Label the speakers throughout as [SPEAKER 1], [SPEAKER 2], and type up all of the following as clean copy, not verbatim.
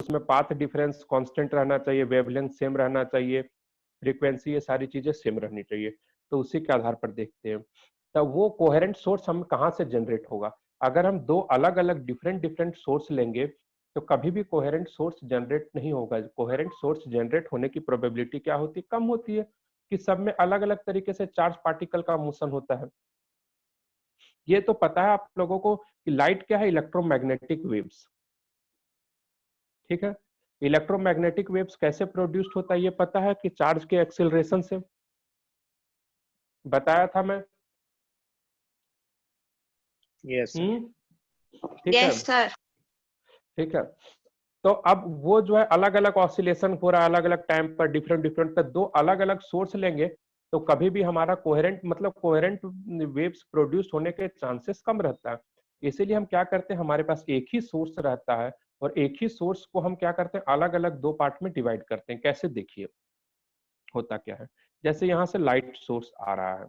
[SPEAKER 1] उसमें path difference constant रहना चाहिए, वेवलेंथ सेम रहना चाहिए, फ्रीक्वेंसी, ये सारी चीजें सेम रहनी चाहिए। तो उसी के आधार पर देखते हैं तब वो कोहेरेंट सोर्स हम कहाँ से जनरेट होगा। अगर हम दो अलग अलग डिफरेंट डिफरेंट सोर्स लेंगे तो कभी भी कोहेरेंट सोर्स जनरेट नहीं होगा। कोहेरेंट सोर्स जनरेट होने की प्रोबेबिलिटी क्या होती है, कम होती है, कि सब में अलग अलग तरीके से चार्ज पार्टिकल का मोशन होता है। ये तो पता है आप लोगों को कि लाइट क्या है, इलेक्ट्रोमैग्नेटिक वेव्स, ठीक है। इलेक्ट्रोमैग्नेटिक वेव्स कैसे प्रोड्यूस्ड होता है ये पता है, कि चार्ज के एक्सेलरेशन से, बताया था मैं।
[SPEAKER 2] Yes sir.
[SPEAKER 1] ठीक है,
[SPEAKER 3] यस सर।
[SPEAKER 1] ठीक है। तो अब वो जो है अलग अलग ऑसिलेशन हो रहा है अलग अलग टाइम पर, डिफरेंट डिफरेंट पर, दो अलग अलग सोर्स लेंगे तो कभी भी हमारा कोहेरेंट मतलब कोहेरेंट वेव्स प्रोड्यूस होने के चांसेस कम रहता है। इसीलिए हम क्या करते हैं, हमारे पास एक ही सोर्स रहता है और एक ही सोर्स को हम क्या करते हैं, अलग अलग दो पार्ट में डिवाइड करते हैं। कैसे, देखिए होता क्या है। जैसे यहाँ से लाइट सोर्स आ रहा है,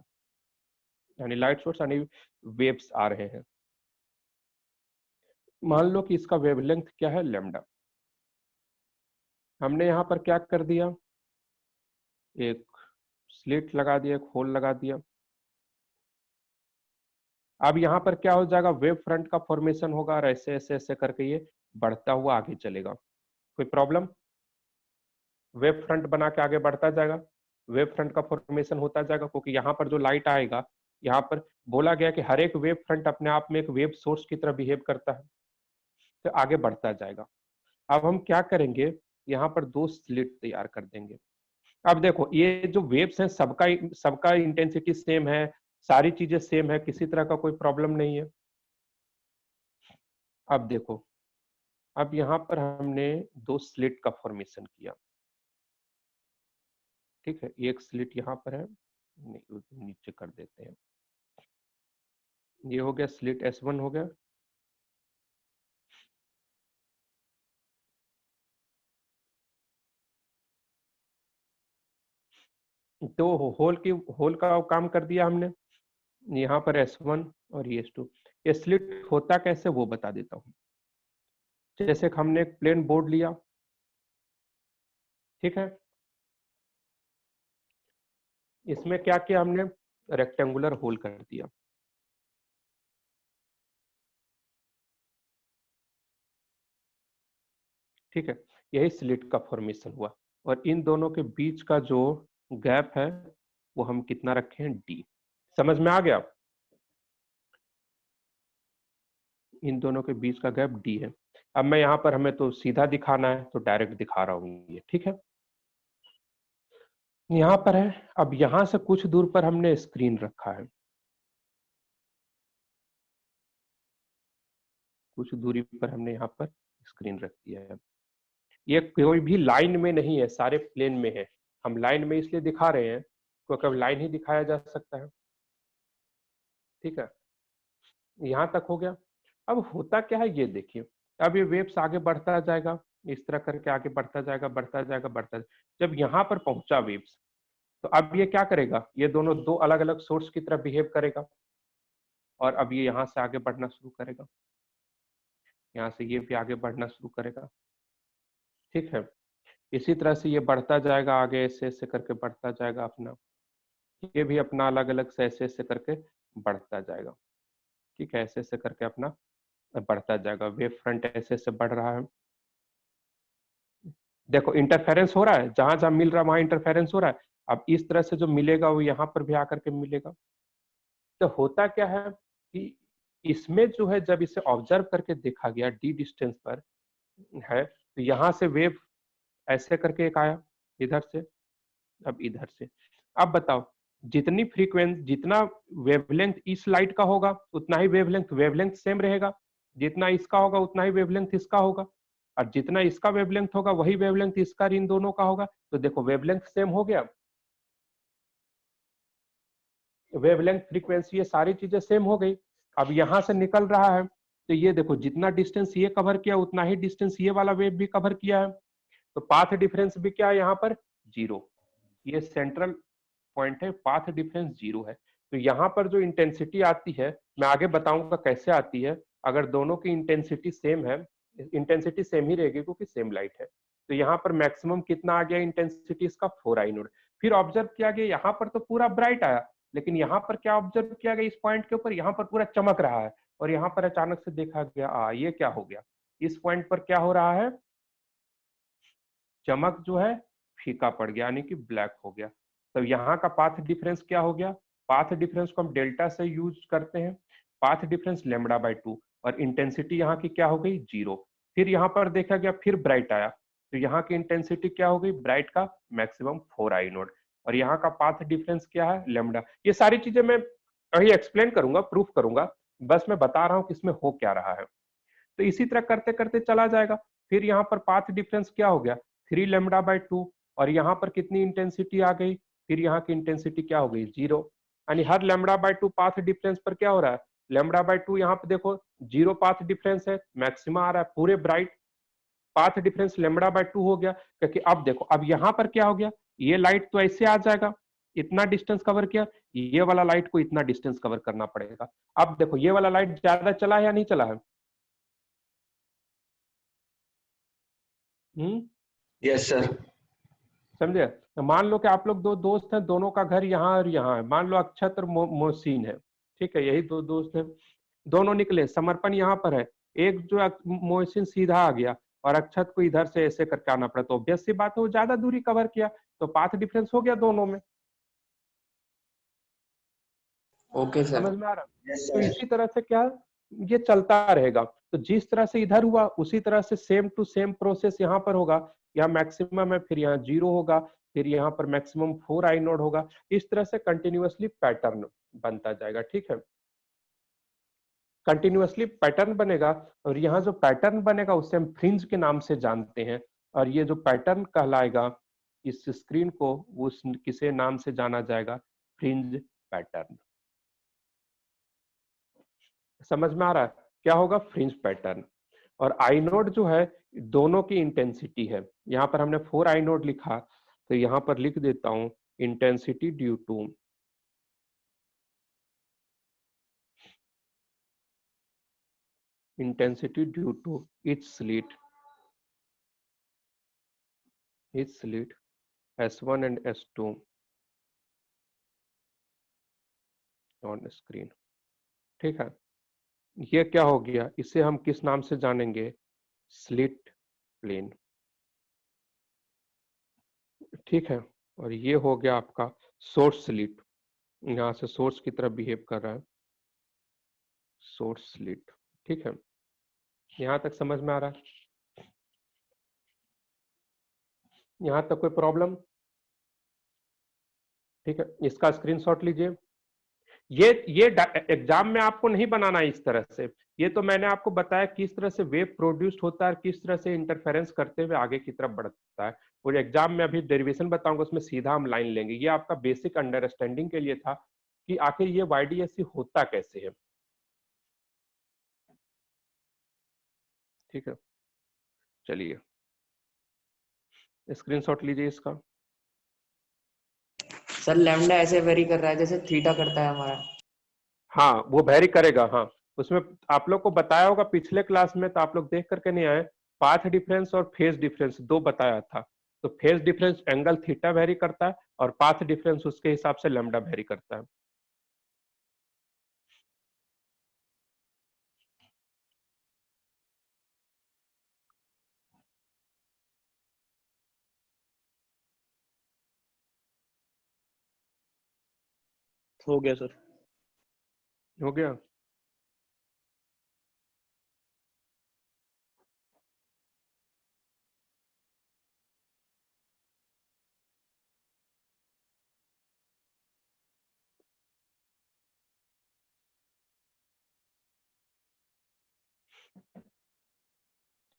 [SPEAKER 1] यानी लाइट सोर्स यानी वेव्स आ रहे हैं। मान लो कि इसका वेवलेंथ क्या है, लैम्डा। हमने यहाँ पर क्या कर दिया, एक स्लिट लगा दिया, एक होल लगा दिया। अब यहाँ पर क्या हो जाएगा, वेव फ्रंट का फॉर्मेशन होगा और ऐसे ऐसे ऐसे करके ये बढ़ता हुआ आगे चलेगा। कोई प्रॉब्लम, वेव फ्रंट बना के आगे बढ़ता जाएगा, वेव फ्रंट का फॉर्मेशन होता जाएगा, क्योंकि यहाँ पर जो लाइट आएगा, यहाँ पर बोला गया कि हर एक वेव फ्रंट अपने आप में एक वेव सोर्स की तरह बिहेव करता है, तो आगे बढ़ता जाएगा। अब हम क्या करेंगे, यहाँ पर दो स्लिट तैयार कर देंगे। अब देखो ये जो वेव्स हैं सबका सबका इंटेंसिटी सेम है, सारी चीजें सेम है, किसी तरह का कोई प्रॉब्लम नहीं है। अब देखो, अब यहाँ पर हमने दो स्लिट का फॉर्मेशन किया, ठीक है। एक स्लिट यहाँ पर है, नहीं नीचे कर देते हैं, ये हो गया स्लिट S1 हो गया। तो होल का काम कर दिया हमने, यहाँ पर S1 और ये S2। ये स्लिट होता कैसे वो बता देता हूँ। जैसे कि हमने एक प्लेन बोर्ड लिया, ठीक है, इसमें क्या किया हमने, रेक्टेंगुलर होल कर दिया, ठीक है। यही स्लिट का फॉर्मेशन हुआ। और इन दोनों के बीच का जो गैप है वो हम कितना रखे हैं, D। समझ में आ गया, इन दोनों के बीच का गैप D है। अब मैं यहाँ पर, हमें तो सीधा दिखाना है तो डायरेक्ट दिखा रहा हूँ ये, ठीक है। यहाँ पर है, अब यहाँ से कुछ दूर पर हमने स्क्रीन रखा है, कुछ दूरी पर हमने यहाँ पर स्क्रीन रख दिया है। ये कोई भी लाइन में नहीं है, सारे प्लेन में है। हम लाइन में इसलिए दिखा रहे हैं क्योंकि अब लाइन ही दिखाया जा सकता है, ठीक है। यहाँ तक हो गया। अब होता क्या है ये देखिए, अब ये वेव्स आगे बढ़ता जाएगा, इस तरह करके आगे बढ़ता जाएगा, बढ़ता जाएगा, बढ़ता जाएगा। जब यहाँ पर पहुंचा वेव्स, तो अब ये क्या करेगा, ये दोनों दो अलग अलग सोर्स की तरह बिहेव करेगा और अब ये यहाँ से आगे बढ़ना शुरू करेगा, यहाँ से ये भी आगे बढ़ना शुरू करेगा, ठीक है। इसी तरह से ये बढ़ता जाएगा आगे, ऐसे ऐसे करके बढ़ता जाएगा अपना, ये भी अपना अलग अलग से ऐसे ऐसे करके बढ़ता जाएगा, ठीक है। ऐसे ऐसे करके अपना बढ़ता जाएगा, वेव फ्रंट ऐसे ऐसे बढ़ रहा है। देखो इंटरफेरेंस हो रहा है, जहां जहां मिल रहा है वहां इंटरफेरेंस हो रहा है। अब इस तरह से जो मिलेगा वो यहाँ पर भी आकर के मिलेगा। तो होता क्या है कि इसमें जो है, जब इसे ऑब्जर्व करके देखा गया D डिस्टेंस पर है, तो यहाँ से वेव ऐसे करके एक आया इधर से, अब इधर से। अब बताओ, जितनी फ्रीक्वेंसी, जितना वेवलेंथ इस लाइट का होगा उतना ही वेवलेंथ सेम रहेगा, जितना इसका होगा उतना ही वेवलेंथ इसका होगा, और जितना इसका वेवलेंथ होगा वही वेवलेंथ इसका इन दोनों का होगा। तो देखो वेवलेंथ सेम हो गया, वेवलेंथ, फ्रीक्वेंसी, ये सारी चीजें सेम हो गई। अब यहां से निकल रहा है, तो ये देखो जितना डिस्टेंस ये कवर किया उतना ही डिस्टेंस ये वाला वेव भी कवर किया है। तो पाथ डिफरेंस भी क्या है यहाँ पर, 0। ये सेंट्रल पॉइंट है, पाथ डिफरेंस 0 है। तो यहाँ पर जो इंटेंसिटी आती है, मैं आगे बताऊंगा कैसे आती है। अगर दोनों की इंटेंसिटी सेम है, इंटेंसिटी सेम ही रहेगी क्योंकि सेम लाइट है। तो यहाँ पर मैक्सिमम कितना आ गया इंटेंसिटी इसका 4 आई नोड। फिर ऑब्जर्व किया गया यहाँ पर तो पूरा ब्राइट आया, लेकिन यहाँ पर क्या ऑब्जर्व किया गया इस पॉइंट के ऊपर, यहाँ पर पूरा चमक रहा है और यहाँ पर अचानक से देखा गया ये क्या हो गया, इस पॉइंट पर क्या हो रहा है, चमक जो है फीका पड़ गया यानी कि ब्लैक हो गया। तो यहाँ का पाथ डिफरेंस क्या हो गया, पाथ डिफरेंस को हम डेल्टा से यूज करते हैं, पाथ डिफरेंस लेमडा बाय 2 और इंटेंसिटी यहाँ की क्या हो गई 0। फिर यहाँ पर देखा गया फिर ब्राइट आया, तो यहाँ की इंटेंसिटी क्या हो गई ब्राइट का मैक्सिमम 4 आई नोड और यहाँ का पाथ डिफरेंस क्या है लेमडा। ये सारी चीजें मैं कहीं एक्सप्लेन करूंगा, प्रूफ करूंगा, बस मैं बता रहा हूँ कि इसमें हो क्या रहा है। तो इसी तरह करते करते चला जाएगा। फिर यहाँ पर पाथ डिफरेंस क्या हो गया 3 लेमडा बाय 2 और यहाँ पर कितनी इंटेंसिटी आ गई, फिर यहाँ की इंटेंसिटी क्या हो गई 0, यानी हर लेमडा बाय 2 पाथ डिफरेंस पर क्या हो रहा है लेमडा बाय 2, यहाँ पे देखो 0 पाथ डिफरेंस है, मैक्सिमा आ रहा है पूरे bright, path difference lambda by 2 हो गया। क्योंकि अब देखो अब यहाँ पर क्या हो गया, ये लाइट तो ऐसे आ जाएगा, इतना डिस्टेंस कवर किया, ये वाला लाइट को इतना डिस्टेंस कवर करना पड़ेगा। अब देखो ये वाला लाइट ज्यादा चला है या नहीं चला है,
[SPEAKER 2] यस सर।
[SPEAKER 1] समझे। तो मान लो कि आप लोग दो दोस्त हैं, दोनों का घर यहाँ और यहाँ है, मान लो अक्षत और मोहसिन है, ठीक है, यही दो दोस्त हैं, दोनों निकले, समर्पण यहाँ पर है, एक जो मोहसिन सीधा आ गया और अक्षत को इधर से ऐसे करके आना पड़ा, तो ऑब्वियस सी बात है वो ज्यादा दूरी कवर किया, तो पाथ डिफरेंस हो गया दोनों में।
[SPEAKER 2] Okay sir.
[SPEAKER 1] समझ में आ रहा है।
[SPEAKER 2] यस
[SPEAKER 1] तो
[SPEAKER 2] सर।
[SPEAKER 1] इसी तरह से क्या ये चलता रहेगा, तो जिस तरह से इधर हुआ उसी तरह से सेम टू सेम प्रोसेस यहाँ पर होगा, यहाँ मैक्सिमम है फिर यहाँ 0 होगा, फिर यहाँ पर मैक्सिमम 4 आई नोड होगा, इस तरह से कंटिन्यूअसली पैटर्न बनता जाएगा, ठीक है, कंटिन्यूअसली पैटर्न बनेगा। और यहाँ जो पैटर्न बनेगा उसे हम फ्रिंज के नाम से जानते हैं, और ये जो पैटर्न कहलाएगा इस स्क्रीन को उस किसे नाम से जाना जाएगा, फ्रिंज पैटर्न। समझ में आ रहा है क्या होगा फ्रिंज पैटर्न। और आई नोड जो है दोनों की इंटेंसिटी है, यहाँ पर हमने 4 आई नोड लिखा, तो यहाँ पर लिख देता हूं intensity due to intensity due to each slit S1 and S2 on screen, ठीक है। ये क्या हो गया, इसे हम किस नाम से जानेंगे, स्लिट प्लेन, ठीक है। और ये हो गया आपका सोर्स स्लिट, यहाँ से सोर्स की तरफ बिहेव कर रहा है, सोर्स स्लिट, ठीक है। यहाँ तक समझ में आ रहा है, यहाँ तक कोई प्रॉब्लम, ठीक है, इसका स्क्रीनशॉट लीजिए। ये एग्जाम में आपको नहीं बनाना है इस तरह से, ये तो मैंने आपको बताया किस तरह से वेव प्रोड्यूस्ड होता है और किस तरह से इंटरफेरेंस करते हुए आगे की तरफ बढ़ता है। और एग्जाम में अभी डेरिवेशन बताऊंगा उसमें सीधा हम लाइन लेंगे, ये आपका बेसिक अंडरस्टैंडिंग के लिए था कि आखिर ये वाईडीएससी होता कैसे है, ठीक है। चलिए स्क्रीनशॉट लीजिए इसका।
[SPEAKER 2] सर लैम्डा ऐसे वेरी कर रहा है जैसे थीटा करता है हमारा।
[SPEAKER 1] हाँ वो वेरी करेगा, हाँ उसमें आप लोग को बताया होगा पिछले क्लास में, तो आप लोग देख करके नहीं आए, पाथ डिफरेंस और फेज डिफरेंस दो बताया था। तो phase difference angle theta very करता है और पाथ डिफरेंस उसके हिसाब से लैम्डा वेरी करता है।
[SPEAKER 3] हो गया सर।
[SPEAKER 1] हो गया।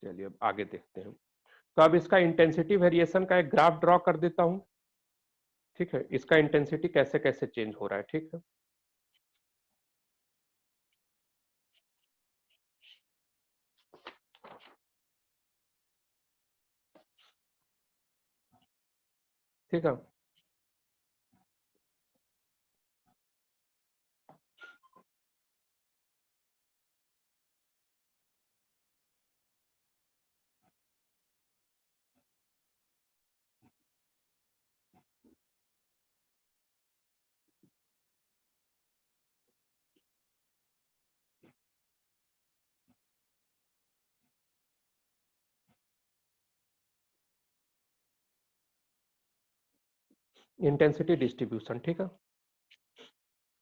[SPEAKER 1] चलिए अब आगे देखते हैं। तो अब इसका इंटेंसिटी वेरिएशन का एक ग्राफ ड्रॉ कर देता हूं, ठीक है, इसका इंटेंसिटी कैसे कैसे चेंज हो रहा है, ठीक है। ठीक है, इंटेंसिटी डिस्ट्रीब्यूशन, ठीक है।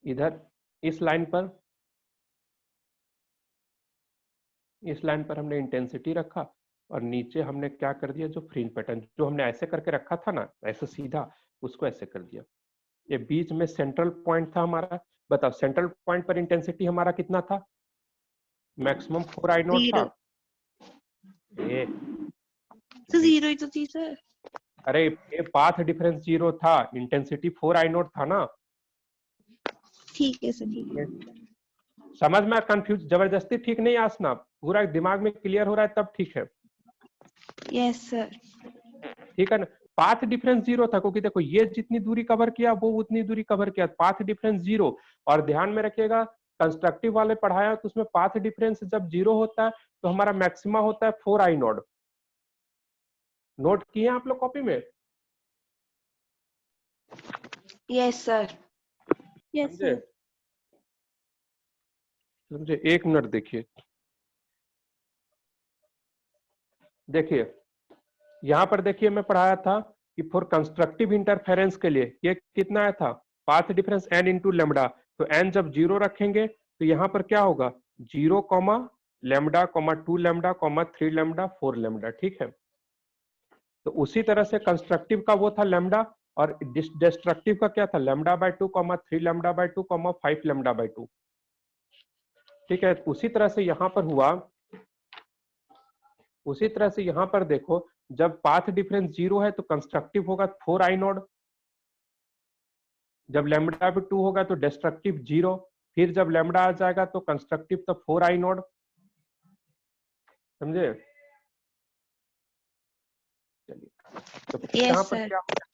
[SPEAKER 1] इधर इस लाइन पर हमने इंटेंसिटी रखा और नीचे हमने क्या कर दिया, जो फ्रिंज पैटर्न जो हमने ऐसे करके रखा था ना, ऐसे सीधा, उसको ऐसे कर दिया। ये बीच में सेंट्रल पॉइंट था हमारा। बताओ सेंट्रल पॉइंट पर इंटेंसिटी हमारा कितना था? मैक्सिमम 4 आई नॉट था। ए,
[SPEAKER 4] तो जीरो ही तो थी सर।
[SPEAKER 1] अरे ये पाथ डिफरेंस 0 था, इंटेंसिटी 4 आई नॉट था ना।
[SPEAKER 4] ठीक है सर, ठीक है।
[SPEAKER 1] समझ में कंफ्यूज, जबरदस्ती ठीक नहीं आसना, पूरा दिमाग में क्लियर हो रहा है तब ठीक है।
[SPEAKER 4] Yes sir.
[SPEAKER 1] ठीक है ना। पाथ डिफरेंस 0 था क्योंकि देखो ये जितनी दूरी कवर किया वो उतनी दूरी कवर किया, पाथ डिफरेंस 0। और ध्यान में रखिएगा कंस्ट्रक्टिव वाले पढ़ाया तो उसमें पाथ डिफरेंस जब 0 होता है तो हमारा मैक्सिमा होता है 4 आई नॉट। नोट किए आप लोग कॉपी में?
[SPEAKER 4] Yes sir. यस
[SPEAKER 1] समझे?
[SPEAKER 4] सर।
[SPEAKER 1] समझे? एक मिनट देखिए, देखिए यहां पर देखिए मैं पढ़ाया था कि फॉर कंस्ट्रक्टिव इंटरफेरेंस के लिए ये कितना आया था, path difference n into lambda. तो n जब 0 रखेंगे तो यहाँ पर क्या होगा, 0 comma lambda comma 2 lambda comma 3 lambda 4 lambda, ठीक है। तो उसी तरह से कंस्ट्रक्टिव का वो था लेमडा और डिस्ट्रक्टिव का क्या था, lambda by 2 comma 3 lambda by 2 comma 5 lambda by 2, ठीक है। उसी तरह से यहाँ पर हुआ, उसी तरह से यहाँ पर देखो जब पाथ डिफरेंस 0 है तो कंस्ट्रक्टिव होगा 4 आई नॉट, जब लेमडा भी 2 होगा तो डिस्ट्रक्टिव 0, फिर जब लेमडा आ जाएगा तो कंस्ट्रक्टिव तो 4 आई नॉट। समझे? चलिए तो यहाँ पर क्या होगा,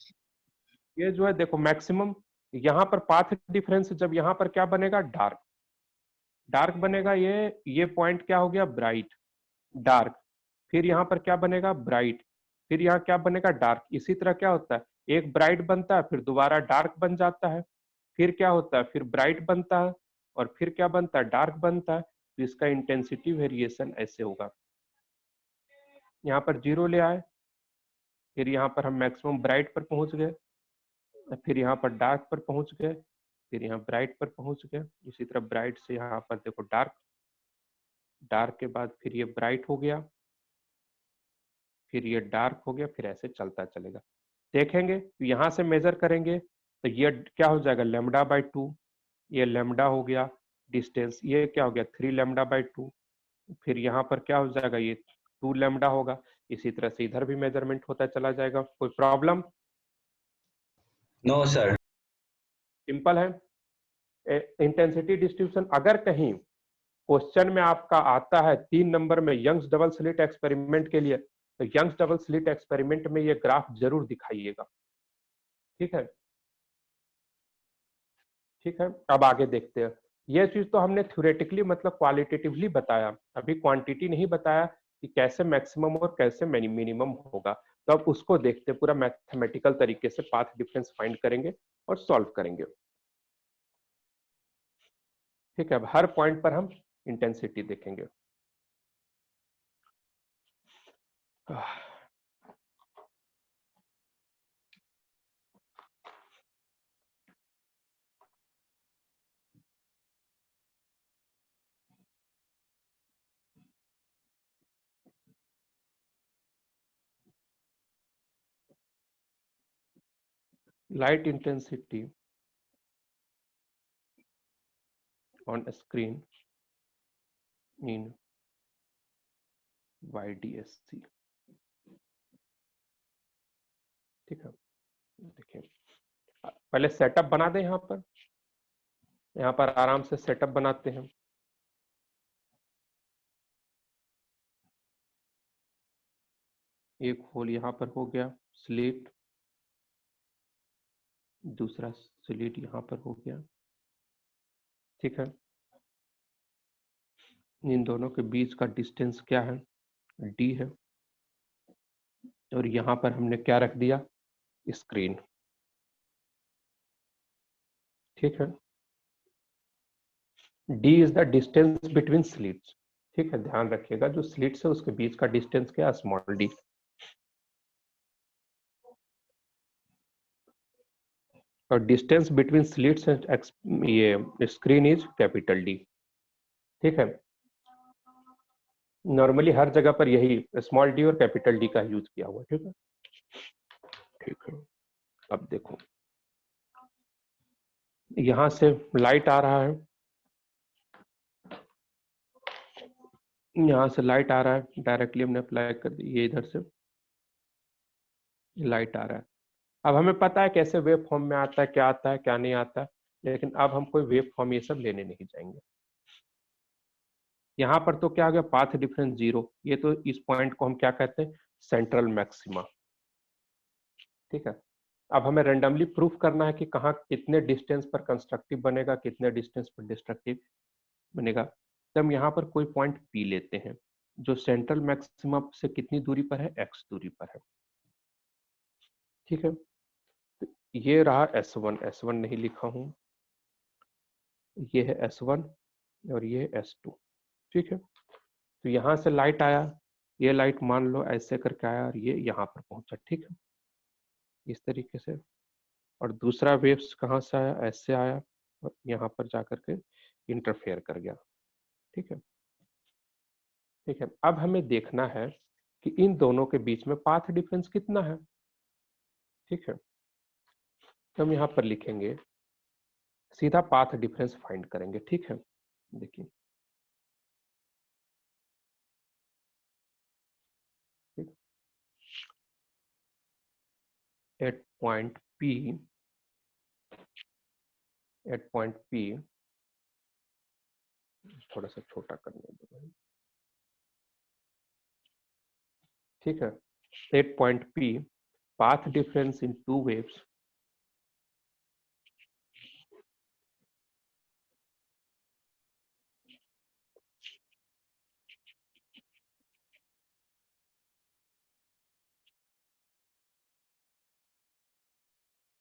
[SPEAKER 1] ये जो है देखो मैक्सिमम यहाँ पर पाथ डिफरेंस जब यहाँ पर क्या बनेगा, डार्क, डार्क बनेगा। ये पॉइंट क्या हो गया, ब्राइट डार्क, फिर यहाँ पर क्या बनेगा, ब्राइट, फिर यहाँ क्या बनेगा, डार्क। इसी तरह क्या होता है, एक ब्राइट बनता है फिर दोबारा डार्क बन जाता है, फिर क्या होता है, फिर ब्राइट बनता है और फिर क्या बनता है, डार्क बनता है। तो इसका इंटेंसिटी वेरिएशन ऐसे होगा, यहाँ पर 0 ले आए, फिर यहाँ पर हम मैक्सिमम ब्राइट पर पहुंच गए, फिर यहाँ पर डार्क पर पहुंच गए, फिर यहाँ ब्राइट पर पहुंच गए। इसी तरह ब्राइट से यहाँ पर देखो डार्क, डार्क के बाद फिर ये ब्राइट हो गया, फिर ये डार्क हो गया, फिर ऐसे चलता चलेगा। देखेंगे तो यहाँ से मेजर करेंगे तो ये क्या हो जाएगा, लेमडा बाय 2, ये लेमडा हो गया डिस्टेंस, ये क्या हो गया 3 लेमडा बाय 2, फिर यहाँ पर क्या हो जाएगा, ये 2 लेमडा होगा। इसी तरह से इधर भी मेजरमेंट होता चला जाएगा। कोई प्रॉब्लम?
[SPEAKER 2] No sir.
[SPEAKER 1] सिंपल है। इंटेंसिटी डिस्ट्रीब्यूशन अगर कहीं क्वेश्चन में आपका आता है 3 नंबर में यंग्स डबल स्लिट एक्सपेरिमेंट के लिए, तो यंग्स डबल स्लिट एक्सपेरिमेंट में ये ग्राफ जरूर दिखाइएगा, ठीक है। ठीक है, अब आगे देखते हैं। ये चीज तो हमने थ्योरेटिकली मतलब क्वालिटेटिवली बताया, अभी क्वांटिटी नहीं बताया कि कैसे मैक्सिमम और कैसे मिनिमम होगा। तो अब उसको देखते हैं, पूरा मैथमेटिकल तरीके से पाथ डिफरेंस फाइंड करेंगे और सॉल्व करेंगे। ठीक है, अब हर पॉइंट पर हम इंटेंसिटी देखेंगे। light intensity on a screen in YDSC। ठीक है, देखिए पहले सेटअप बना दें। यहाँ पर आराम से सेटअप बनाते हैं। एक होल यहाँ पर हो गया स्लिट, दूसरा स्लिट यहाँ पर हो गया, ठीक है। इन दोनों के बीच का डिस्टेंस क्या है, d है। और यहाँ पर हमने क्या रख दिया, स्क्रीन, ठीक है। d is the distance between slits, ठीक है। ध्यान रखिएगा जो स्लिट्स है उसके बीच का डिस्टेंस क्या है, स्मॉल d। और डिस्टेंस बिटवीन स्लिट्स एंड ये स्क्रीन इज कैपिटल डी। ठीक है, नॉर्मली हर जगह पर यही स्मॉल डी और कैपिटल डी का यूज किया हुआ। ठीक है, ठीक है। अब देखो यहां से लाइट आ रहा है, यहां से लाइट आ रहा है, डायरेक्टली हमने अप्लाई कर दी, ये इधर से लाइट आ रहा है। अब हमें पता है कैसे वेव फॉर्म में आता है, क्या आता है क्या नहीं आता है, लेकिन अब हम कोई वेव फॉर्म ये सब लेने नहीं जाएंगे। यहाँ पर तो क्या हो गया, पाथ डिफरेंस 0, ये तो इस पॉइंट को हम क्या कहते हैं, सेंट्रल मैक्सिमा। ठीक है, अब हमें रेंडमली प्रूफ करना है कि कहाँ कितने डिस्टेंस पर कंस्ट्रक्टिव बनेगा, कितने डिस्टेंस पर डिस्ट्रक्टिव बनेगा। तो हम यहाँ पर कोई पॉइंट पी लेते हैं जो सेंट्रल मैक्सिमा से कितनी दूरी पर है, x दूरी पर है। ठीक है, तो ये रहा S1, S1 नहीं लिखा हूं, ये है S1 और ये है S2। ठीक है, तो यहाँ से लाइट आया, ये लाइट मान लो ऐसे करके आया और ये यहाँ पर पहुंचा। ठीक है, इस तरीके से। और दूसरा वेव्स कहाँ से आया, ऐसे आया और यहाँ पर जाकर के इंटरफेयर कर गया। ठीक है, ठीक है। अब हमें देखना है कि इन दोनों के बीच में पाथ डिफरेंस कितना है। ठीक है, तो हम यहाँ पर लिखेंगे, सीधा पाथ डिफरेंस फाइंड करेंगे। ठीक है, देखिए एट पॉइंट P थोड़ा सा छोटा करने दो भाई। ठीक है, at point P path difference in two waves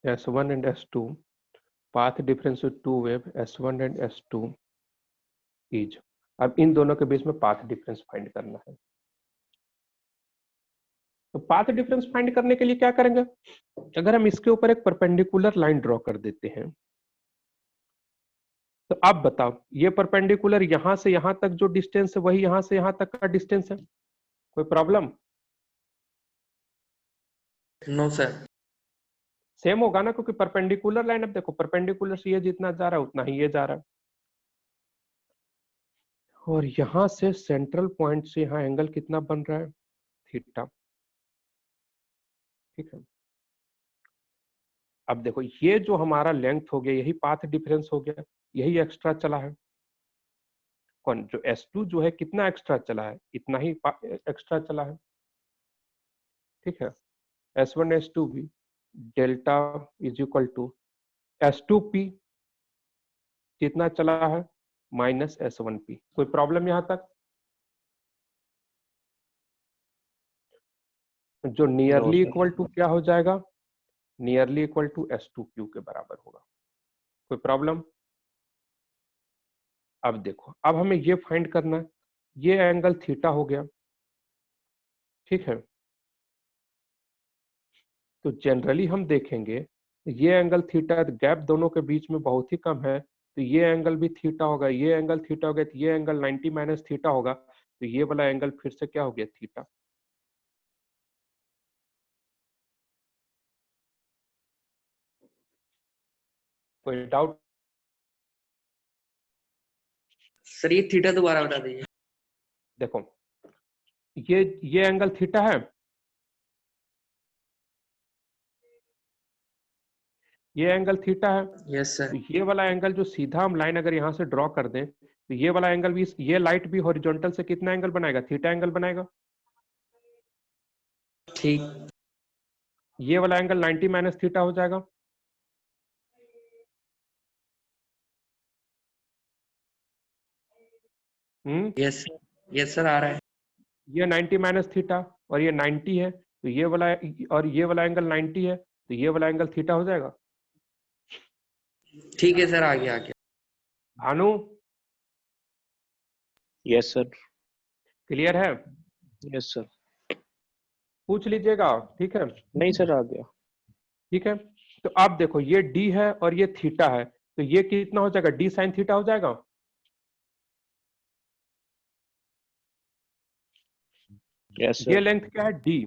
[SPEAKER 1] S1 and S2, path difference with two wave S1 and S2 is। अब इन दोनों के बीच में पाथ डिफरेंस फाइंड करना है। तो पाथ डिफरेंस फाइंड करने के लिए क्या करेंगे, अगर हम इसके ऊपर एक परपेंडिकुलर लाइन ड्रॉ कर देते हैं, तो अब बताओ ये परपेंडिकुलर यहां से यहां तक जो डिस्टेंस है वही यहां से यहां तक का डिस्टेंस है, कोई प्रॉब्लम?
[SPEAKER 3] No sir.
[SPEAKER 1] सेम होगा ना, क्योंकि परपेंडिकुलर लाइन, अब देखो परपेंडिकुलर से ये जितना जा रहा है उतना ही ये जा रहा है, और यहां से सेंट्रल पॉइंट से यहां एंगल कितना बन रहा है, थीटा। ठीक है, अब देखो ये जो हमारा लेंथ हो गया यही पाथ डिफरेंस हो गया, यही एक्स्ट्रा चला है। कौन, जो S2 जो है कितना एक्स्ट्रा चला है, इतना ही एक्स्ट्रा चला है। ठीक है, S1 S2 भी delta is equal to S2P कितना चला है, माइनस S1P। कोई प्रॉब्लम यहां तक? जो नियरली इक्वल टू क्या हो जाएगा, नियरली इक्वल टू S2Q के बराबर होगा। कोई प्रॉब्लम? अब देखो, अब हमें ये फाइंड करना है, ये एंगल थीटा हो गया। ठीक है, तो जनरली हम देखेंगे ये एंगल थीटा, गैप दोनों के बीच में बहुत ही कम है, तो ये एंगल भी थीटा होगा, ये एंगल थीटा हो गया, तो ये एंगल 90 माइनस थीटा होगा, तो ये वाला एंगल फिर से क्या हो गया, थीटा। कोई डाउट?
[SPEAKER 3] सर ये थीटा दोबारा बता दीजिए।
[SPEAKER 1] देखो ये एंगल थीटा है, ये एंगल थीटा है।
[SPEAKER 3] Yes sir.
[SPEAKER 1] तो ये वाला एंगल जो सीधा हम लाइन अगर यहाँ से ड्रॉ कर दें, तो ये वाला एंगल भी, ये लाइट भी हॉरिजॉन्टल से कितना एंगल बनाएगा, थीटा एंगल बनाएगा।
[SPEAKER 3] ठीक।
[SPEAKER 1] ये वाला एंगल 90 माइनस थीटा हो जाएगा।
[SPEAKER 3] यस यस सर, आ रहा है।
[SPEAKER 1] ये 90 माइनस थीटा और ये 90 है, तो ये वाला और ये वाला एंगल 90 है, तो ये वाला एंगल थीटा हो जाएगा।
[SPEAKER 3] ठीक है सर, आ गया आ गया।
[SPEAKER 1] Bhanu
[SPEAKER 3] yes sir.
[SPEAKER 1] क्लियर है?
[SPEAKER 3] Yes sir.
[SPEAKER 1] पूछ लीजिएगा। ठीक है,
[SPEAKER 3] नहीं सर, आ गया।
[SPEAKER 1] ठीक है। तो आप देखो ये डी है और ये थीटा है, तो ये कितना हो जाएगा, डी साइन थीटा हो जाएगा।
[SPEAKER 3] यस
[SPEAKER 1] ये
[SPEAKER 3] सर।
[SPEAKER 1] लेंथ क्या है, डी,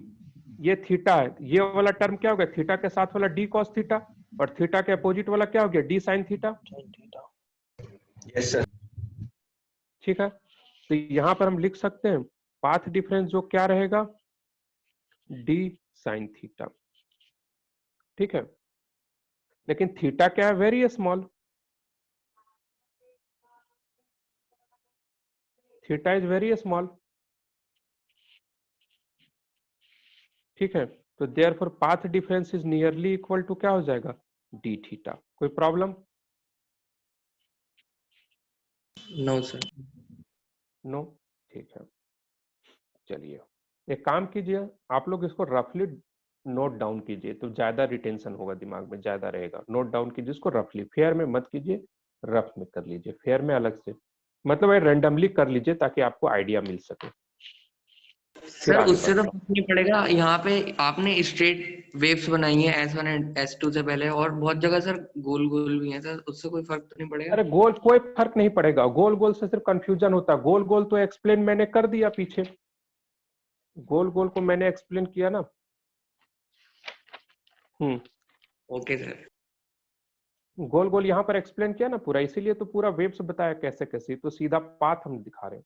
[SPEAKER 1] ये थीटा है, ये वाला टर्म क्या हो गया, थीटा के साथ वाला डी कॉस थीटा, और थीटा के अपोजिट वाला क्या हो गया, D sine theta.
[SPEAKER 2] Yes, sir.
[SPEAKER 1] ठीक है, तो यहां पर हम लिख सकते हैं पाथ डिफरेंस जो क्या रहेगा, डी साइन थीटा। ठीक है, लेकिन थीटा क्या है, very small, theta is very small. ठीक है, तो therefore path difference is nearly equal to क्या हो जाएगा, डी थीटा। कोई प्रॉब्लम?
[SPEAKER 3] No sir.
[SPEAKER 1] नो। ठीक है, चलिए एक काम कीजिए, आप लोग इसको रफली नोट डाउन कीजिए, तो ज्यादा रिटेंशन होगा, दिमाग में ज्यादा रहेगा। नोट डाउन कीजिए इसको रफली, फेयर में मत कीजिए, रफ में कर लीजिए, फेयर में अलग से, मतलब रैंडमली कर लीजिए ताकि आपको आइडिया मिल सके। फिर
[SPEAKER 3] सर
[SPEAKER 1] आगे
[SPEAKER 3] उससे तो
[SPEAKER 1] बढ़ते हैं।
[SPEAKER 3] फर्क नहीं पड़ेगा, यहाँ पे आपने स्ट्रेट वेव्स बनाई है S1 एंड S2 से पहले, और बहुत जगह सर गोल गोल भी है सर, उससे कोई फर्क तो नहीं पड़ेगा?
[SPEAKER 1] अरे गोल कोई फर्क नहीं पड़ेगा, गोल गोल से सिर्फ कंफ्यूजन होता है, गोल गोल तो एक्सप्लेन मैंने कर दिया पीछे, गोल गोल को मैंने एक्सप्लेन किया ना।
[SPEAKER 3] Okay sir.
[SPEAKER 1] गोल गोल यहाँ पर एक्सप्लेन किया ना पूरा, इसीलिए तो पूरा वेव्स बताया कैसे कैसे, तो सीधा पाथ हम दिखा रहे हैं,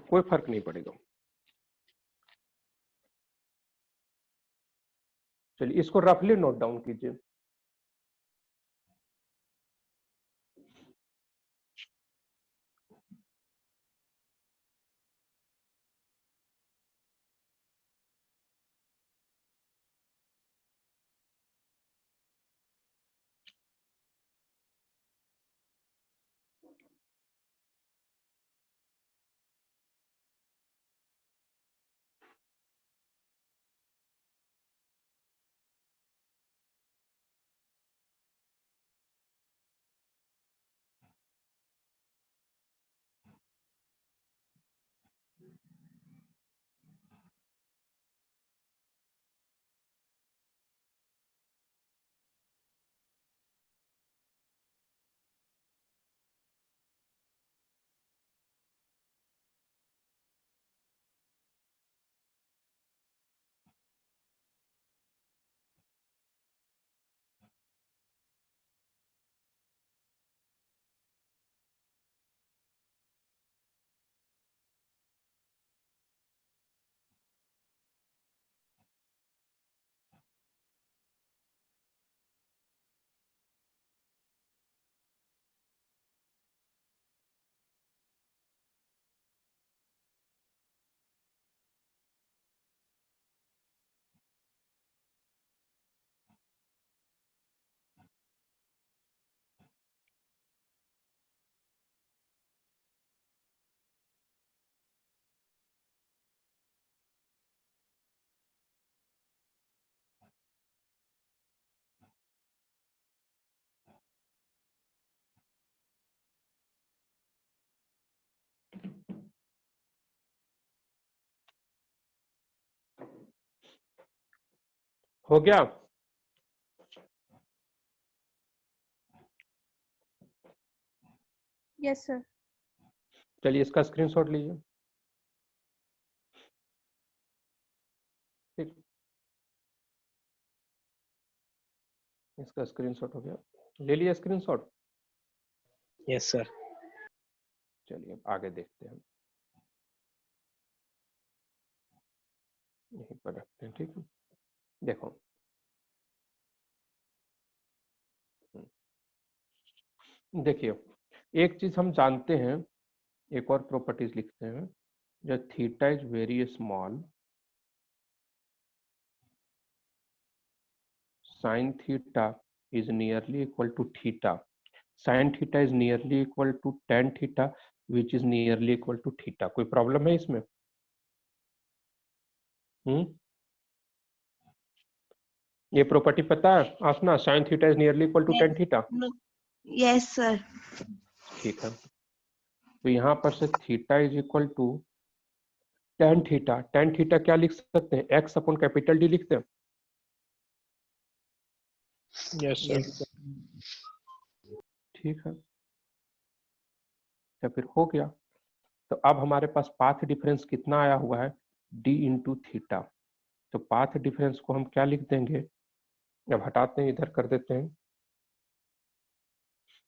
[SPEAKER 1] कोई फर्क नहीं पड़ेगा। चलिए इसको रफली नोट डाउन कीजिए। हो गया?
[SPEAKER 4] Yes sir.
[SPEAKER 1] चलिए इसका स्क्रीनशॉट लीजिए। ठीक, इसका स्क्रीनशॉट हो गया, ले लिया स्क्रीनशॉट।
[SPEAKER 3] Yes sir.
[SPEAKER 1] चलिए अब आगे देखते हैं, यहीं पर रखते हैं। ठीक है, देखो देखिए, एक चीज हम जानते हैं, एक और प्रॉपर्टीज लिखते हैं, जब theta is very small, sin theta is nearly equal to theta, sin theta is nearly equal to tan theta which is nearly equal to theta। कोई प्रॉब्लम है इसमें? ये प्रॉपर्टी पता है आसना, sin theta is nearly equal to tan theta।
[SPEAKER 4] Yes sir.
[SPEAKER 1] ठीक है, तो यहाँ पर से theta is equal to tan theta क्या लिख सकते हैं, x अपॉन कैपिटल डी लिखते हैं।
[SPEAKER 2] Yes sir.
[SPEAKER 1] ठीक है, या फिर हो गया। तो अब हमारे पास पाथ डिफरेंस कितना आया हुआ है, d इंटू थीटा। तो पाथ डिफरेंस को हम क्या लिख देंगे, अब हटाते हैं, इधर कर देते हैं।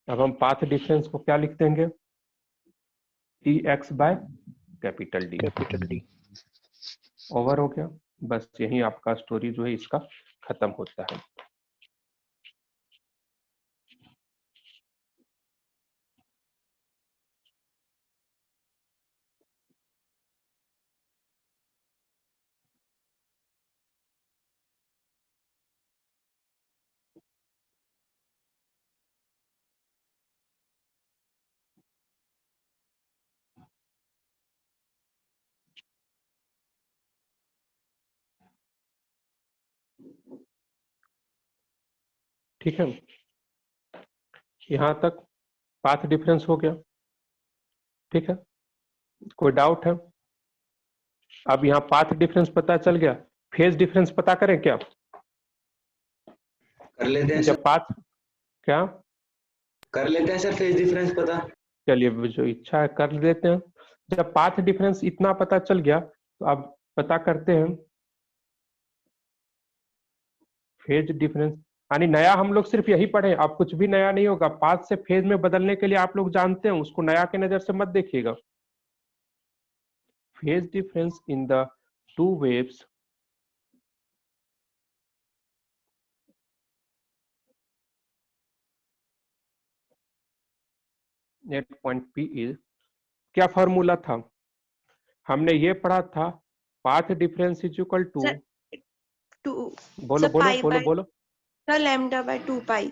[SPEAKER 1] अब हम पाथ डिफरेंस को क्या लिख देंगे, dx by capital D. Over हो गया। बस यही आपका स्टोरी जो है इसका खत्म होता है। ठीक है, यहां तक पाथ डिफरेंस हो गया। ठीक है, कोई डाउट है? अब यहाँ पाथ डिफरेंस पता चल गया, फेज डिफरेंस पता करें क्या?
[SPEAKER 2] कर लेते हैं
[SPEAKER 1] जब
[SPEAKER 2] सर।
[SPEAKER 1] पाथ क्या,
[SPEAKER 2] कर लेते हैं सर फेज डिफरेंस पता।
[SPEAKER 1] चलिए जो इच्छा है कर लेते हैं। जब पाथ डिफरेंस इतना पता चल गया तो अब पता करते हैं फेज डिफरेंस। यानी नया हम लोग सिर्फ यही पढ़े, अब कुछ भी नया नहीं होगा। पाथ से फेज में बदलने के लिए आप लोग जानते हैं, उसको नया के नजर से मत देखिएगा। Phase difference in the two waves at point P is, क्या फॉर्मूला था? हमने ये पढ़ा था, path difference is equal to,
[SPEAKER 4] sir 2
[SPEAKER 1] बोलो
[SPEAKER 4] सर
[SPEAKER 1] बोलो
[SPEAKER 4] पाई
[SPEAKER 1] बोलो
[SPEAKER 4] बाय
[SPEAKER 1] बोलो,
[SPEAKER 4] sir lambda by 2 pi.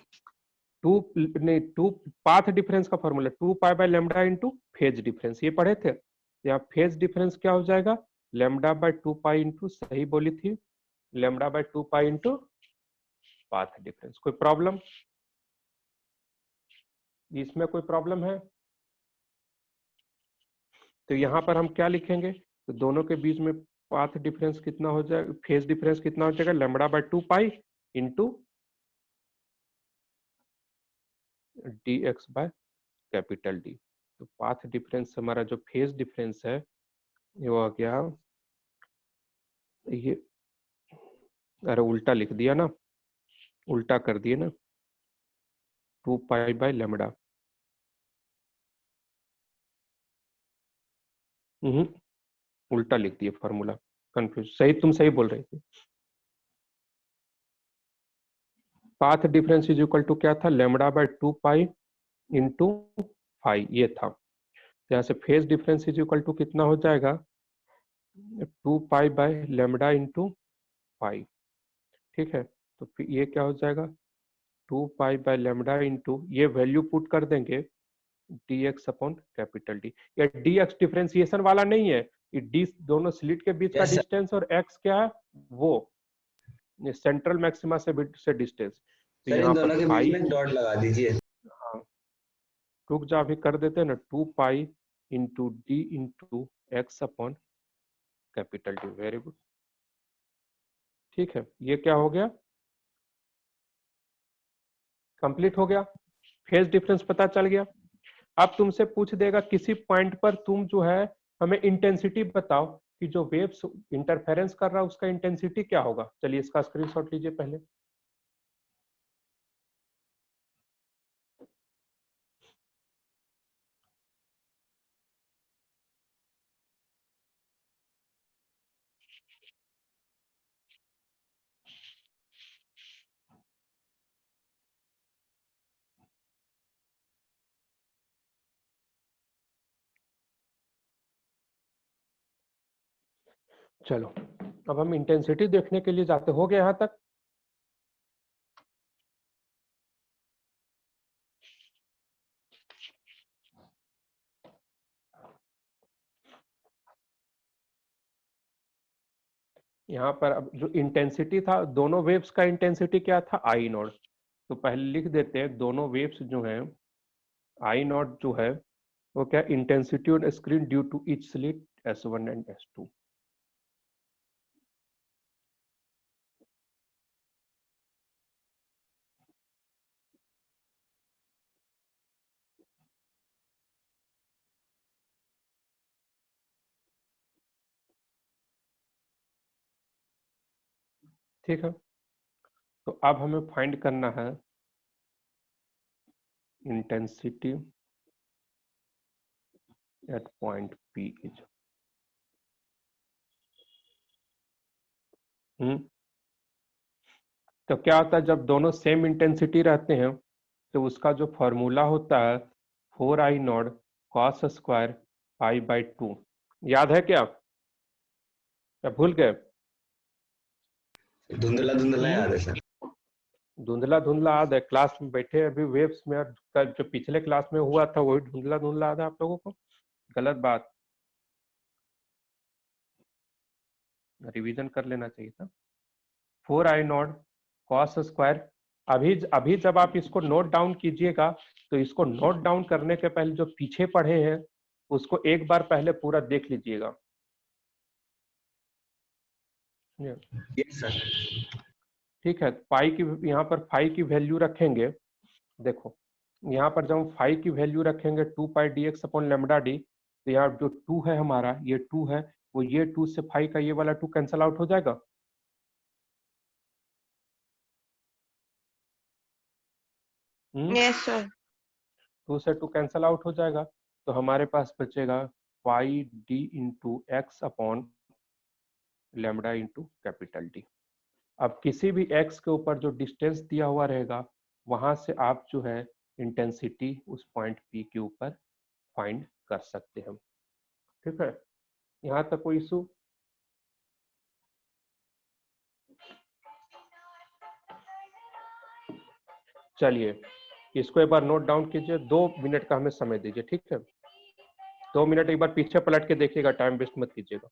[SPEAKER 1] Two नहीं, टू पाथ डिफरेंस का formula 2 pi by lambda into phase difference, ये पढ़े थे। यहाँ फेज डिफरेंस क्या हो जाएगा, लेमडा बाय 2 पाई इंटू, सही बोली थी, lambda by 2 pi into path difference. कोई प्रॉब्लम इसमें, कोई प्रॉब्लम है? तो यहाँ पर हम क्या लिखेंगे, तो दोनों के बीच में पाथ डिफरेंस कितना हो जाएगा, फेज डिफरेंस कितना हो जाएगा, lambda by 2 pi into d x by capital D. तो पाथ डिफरेंस हमारा जो फेज डिफरेंस है ये हो गया, ये अरे उल्टा लिख दिया ना, उल्टा कर दिए ना, 2 पाई बाय लेमडा। उल्टा लिख दिए फॉर्मूला, कंफ्यूज। सही, तुम सही बोल रही थी। Path difference is equal to क्या था, लेमडा बाय 2 पाई इंटू 5, ये था। यहाँ से phase difference is equal to कितना हो जाएगा, 2 पाई बाय लेमडा इंटू 5। ठीक है, तो फिर ये क्या हो जाएगा, 2 पाई बाय लेमडा इंटू, ये वैल्यू पुट कर देंगे dx अपॉन कैपिटल डी। ये dx डिफरेंशिएशन वाला नहीं है, ये d दोनों स्लिट के बीच का
[SPEAKER 2] Yes, sir.
[SPEAKER 1] डिस्टेंस, और x क्या है, वो सेंट्रल मैक्सिमा से डिस्टेंस। तो
[SPEAKER 2] सर
[SPEAKER 1] यहाँ
[SPEAKER 2] इन
[SPEAKER 1] पर
[SPEAKER 2] दोनों के बीच
[SPEAKER 1] पाई,
[SPEAKER 2] में एक डॉट लगा दीजिए।
[SPEAKER 1] हाँ रुक जा, भी कर देते हैं ना, 2 pi into D into x upon capital D. Very good, ठीक है, ये क्या हो गया, कंप्लीट हो गया। फेज डिफरेंस पता चल गया। अब तुमसे पूछ देगा किसी पॉइंट पर तुम जो है हमें इंटेंसिटी बताओ कि जो वेव्स इंटरफेरेंस कर रहा है उसका इंटेंसिटी क्या होगा। चलिए इसका स्क्रीनशॉट लीजिए पहले। चलो अब हम इंटेंसिटी देखने के लिए जाते, हो गए यहां तक? यहाँ पर अब जो इंटेंसिटी था, दोनों वेव्स का इंटेंसिटी क्या था, आई नॉट। तो पहले लिख देते हैं, दोनों वेव्स जो हैं, आई नॉट जो है वो क्या, intensity on screen due to each slit S1 and S2। ठीक है, तो अब हमें फाइंड करना है intensity at point P is तो क्या होता है जब दोनों सेम इंटेंसिटी रहते हैं तो उसका जो फॉर्मूला होता है 4I not cos square pi by 2, याद है क्या भूल गए?
[SPEAKER 2] धुंधला धुंधला याद है सर।
[SPEAKER 1] धुंधला धुंधला याद है, क्लास में बैठे अभी वेव्स में, और जो पिछले क्लास में हुआ था वही धुंधला धुंधला याद है आप लोगों को? गलत बात, रिवीजन कर लेना चाहिए था। 4I नॉट cos स्क्वायर, अभी जब आप इसको नोट डाउन कीजिएगा तो इसको नोट डाउन करने के पहले जो पीछे पढ़े हैं उसको एक बार पहले पूरा देख लीजिएगा।
[SPEAKER 2] Yes sir.
[SPEAKER 1] ठीक है, पाई की यहाँ पर फाई की वैल्यू रखेंगे, देखो यहाँ पर जब हम फाई की वैल्यू रखेंगे 2 पाई dx अपॉन लेमडा डी, तो यहाँ जो 2 है हमारा, ये 2 है, वो ये 2 से फाई का ये वाला 2 कैंसल आउट हो जाएगा।
[SPEAKER 4] Yes sir.
[SPEAKER 1] 2 से 2 कैंसल आउट हो जाएगा, तो हमारे पास बचेगा pi D into x upon lambda into capital D. अब किसी भी x के ऊपर जो डिस्टेंस दिया हुआ रहेगा वहां से आप जो है इंटेंसिटी उस पॉइंट P के ऊपर फाइंड कर सकते हैं। ठीक है, यहाँ तक कोई इशू? चलिए इसको एक बार नोट डाउन कीजिए, 2 मिनट का हमें समय दीजिए। ठीक है, 2 मिनट एक बार पीछे पलट के देखिएगा, टाइम वेस्ट मत कीजिएगा।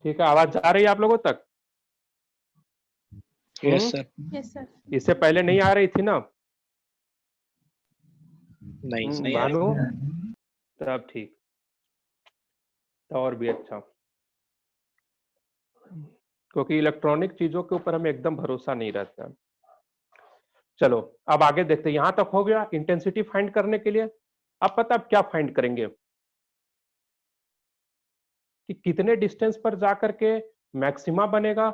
[SPEAKER 1] ठीक है, आवाज जा रही है आप लोगों तक?
[SPEAKER 5] Yes sir.
[SPEAKER 4] Yes sir.
[SPEAKER 1] इससे पहले नहीं आ रही थी ना?
[SPEAKER 5] नहीं
[SPEAKER 1] मानो तब ठीक, तो और भी अच्छा, क्योंकि इलेक्ट्रॉनिक चीजों के ऊपर हमें एकदम भरोसा नहीं रहता। चलो अब आगे देखते हैं, यहां तक हो गया इंटेंसिटी फाइंड करने के लिए। अब पता अब क्या फाइंड करेंगे कि कितने डिस्टेंस पर जाकर के मैक्सिमा बनेगा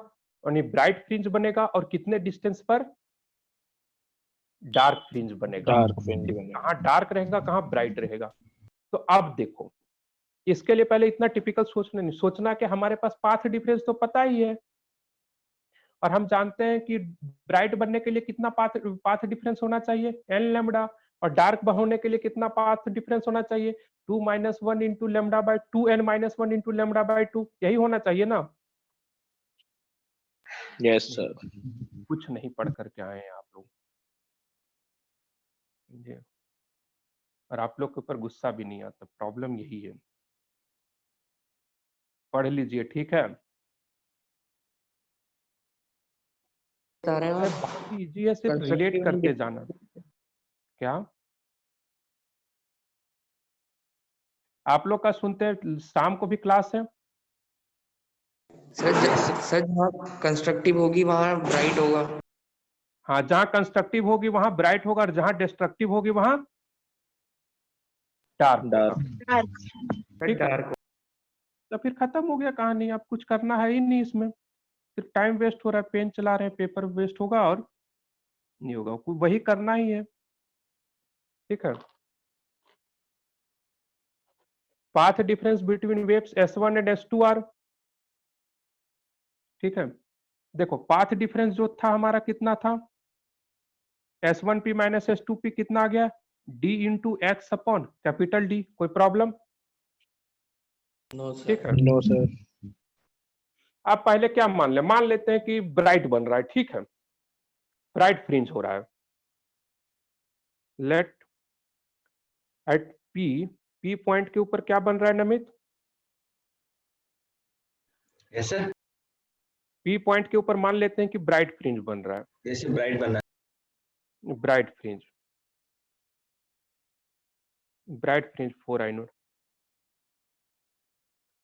[SPEAKER 1] यानी ब्राइट फ्रिंज बनेगा और कितने डिस्टेंस पर डार्क फ्रिंज बनेगा।
[SPEAKER 5] डार्क फ्रिंज बनेगा।
[SPEAKER 1] कहाँ डार्क रहेगा कहाँ ब्राइट रहेगा। तो अब देखो इसके लिए पहले इतना टिपिकल सोचना नहीं, सोचना कि हमारे पास पाथ डिफरेंस तो पता ही है, और हम जानते हैं कि ब्राइट बनने के लिए कितना पाथ डिफरेंस होना चाहिए, एन लैम्डा, और डार्क होने के लिए कितना पाथ डिफरेंस होना चाहिए, 2 - 1 into lambda by 2, n - 1 into lambda by 2, यही होना चाहिए ना।
[SPEAKER 5] Yes sir.
[SPEAKER 1] कुछ नहीं पढ़ करके आए हैं आप लोग जी, और आप लोग के ऊपर गुस्सा भी नहीं आता, प्रॉब्लम यही है। पढ़ लीजिए, ठीक है।
[SPEAKER 3] बता रहे हैं
[SPEAKER 1] बात इजी है, सिर्फ रिलेट
[SPEAKER 3] कंस्ट्रक्टिव
[SPEAKER 1] करते जाना। क्या आप लोग का सुनते हैं शाम को भी क्लास है?
[SPEAKER 3] सर जहाँ कंस्ट्रक्टिव होगी वहाँ ब्राइट होगा।
[SPEAKER 1] हाँ, जहां कंस्ट्रक्टिव होगी वहां ब्राइट होगा, और जहां डिस्ट्रक्टिव होगी वहां डार्क होगा। ठीक है,
[SPEAKER 3] डार्क
[SPEAKER 1] तो फिर खत्म हो गया कहानी, आप कुछ करना है ही नहीं इसमें, सिर्फ टाइम वेस्ट हो रहा है, पेन चला रहे हैं, पेपर वेस्ट होगा और नहीं होगा, वही करना ही है। ठीक है, path difference between waves S1 and S2 are, ठीक है। देखो पाथ डिफरेंस जो था हमारा कितना था, S1P - S2P कितना आ गया, D into x upon capital D, कोई प्रॉब्लम?
[SPEAKER 3] नो
[SPEAKER 1] ठीक है,
[SPEAKER 5] नो सर।
[SPEAKER 1] आप पहले क्या मान ले, मान लेते हैं कि ब्राइट बन रहा है, ठीक है, ब्राइट फ्रिंज हो रहा है। लेट एट P पॉइंट के ऊपर क्या बन रहा है Namit?
[SPEAKER 2] Yes sir.
[SPEAKER 1] P point के ऊपर मान लेते हैं कि ब्राइट फ्रिंज बन रहा है,
[SPEAKER 2] जैसे ब्राइट बना
[SPEAKER 1] bright fringe, bright fringe 4i note,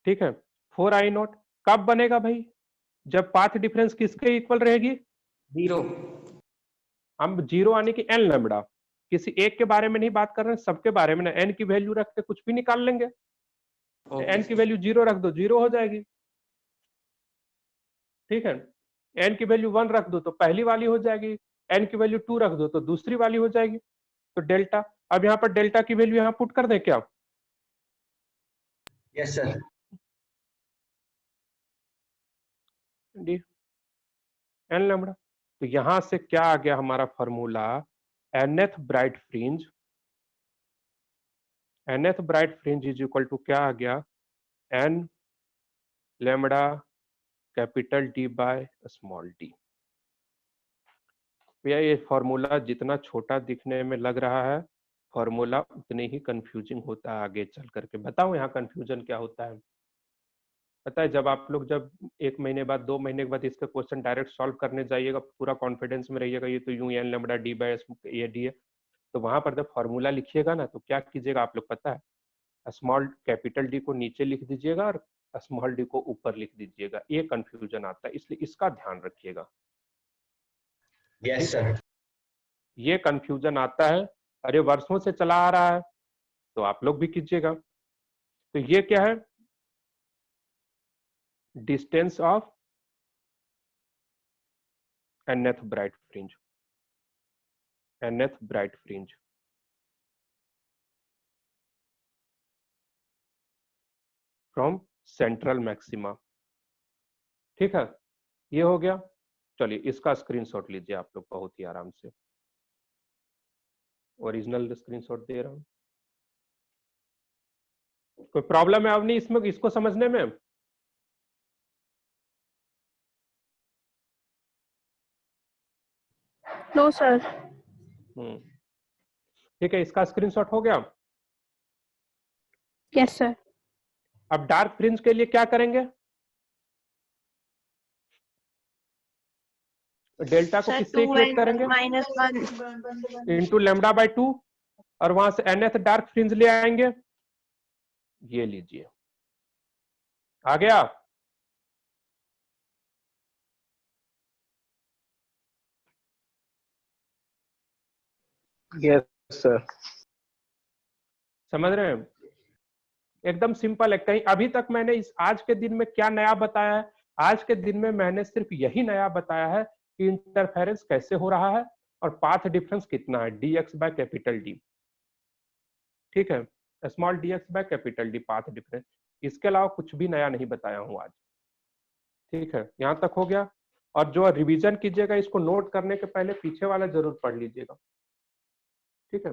[SPEAKER 1] ठीक है। 4i नोट कब बनेगा भाई, जब पाथ डिफरेंस किसके इक्वल रहेगी,
[SPEAKER 3] 0।
[SPEAKER 1] हम 0 आने की n लैम्डा, किसी एक के बारे में नहीं बात कर रहे हैं, सबके बारे में ना, n की वैल्यू रख के कुछ भी निकाल लेंगे, n की वैल्यू 0 रख दो, 0 हो जाएगी, ठीक है। n की वैल्यू 1 रख दो तो पहली वाली हो जाएगी, n की वैल्यू 2 रख दो तो दूसरी वाली हो जाएगी, तो डेल्टा। अब यहाँ पर डेल्टा की वैल्यू यहाँ पुट कर दे क्या?
[SPEAKER 2] Yes sir.
[SPEAKER 1] D n lambda, तो यहां से क्या आ गया हमारा formula, nth bright fringe, nth bright fringe is equal to क्या आ गया, n lambda capital D by small d। भैया ये फॉर्मूला जितना छोटा दिखने में लग रहा है, फॉर्मूला उतने ही कंफ्यूजिंग होता है आगे चल करके। बताओ यहाँ कंफ्यूजन क्या होता है? पता है, जब आप लोग जब 1 महीने बाद 2 महीने के बाद इसका क्वेश्चन डायरेक्ट सॉल्व करने जाइएगा, पूरा कॉन्फिडेंस में रहिएगा, ये तो यूं n लैम्डा D बाय ये d है, तो वहां पर जब फॉर्मूला लिखिएगा ना, तो क्या कीजिएगा आप लोग पता है, स्मॉल कैपिटल D को नीचे लिख दीजिएगा और स्मॉल d को ऊपर लिख दीजिएगा, ये कंफ्यूजन आता है, इसलिए इसका ध्यान रखिएगा।
[SPEAKER 2] Yes sir.
[SPEAKER 1] ये कंफ्यूजन आता है, अरे वर्षों से चला आ रहा है, तो आप लोग भी कीजिएगा। तो ये क्या है, distance of nth bright fringe, nth bright fringe, from central maxima, ठीक है, ये हो गया। चलिए इसका स्क्रीनशॉट लीजिए आप लोग बहुत ही आराम से, ओरिजिनल स्क्रीनशॉट दे रहा हूं। कोई प्रॉब्लम है अब नहीं इसमें, इसको समझने में?
[SPEAKER 4] No sir.
[SPEAKER 1] ठीक है, इसका स्क्रीनशॉट हो गया।
[SPEAKER 4] Yes sir.
[SPEAKER 1] अब डार्क फ्रिंज के लिए क्या करेंगे, डेल्टा को
[SPEAKER 4] सर
[SPEAKER 1] किससे इक्वेट करेंगे,
[SPEAKER 4] -1
[SPEAKER 1] इंटू लैम्डा बाय 2, और वहां से nth डार्क फ्रिंज ले आएंगे, ये लीजिए आ गया।
[SPEAKER 5] Yes sir.
[SPEAKER 1] समझ रहे हैं, एकदम सिंपल है। कहीं अभी तक मैंने इस आज के दिन में क्या नया बताया है, आज के दिन में मैंने सिर्फ यही नया बताया है कि इंटरफेरेंस कैसे हो रहा है और पाथ डिफरेंस कितना है, dx बाय कैपिटल D, ठीक है। Small D x by capital D path difference. इसके अलावा कुछ भी नया नहीं बताया हूँ आज। ठीक है, यहाँ तक हो गया। और जो रिवीजन कीजिएगा इसको नोट करने के पहले पीछे वाला जरूर पढ़ लीजिएगा। ठीक है,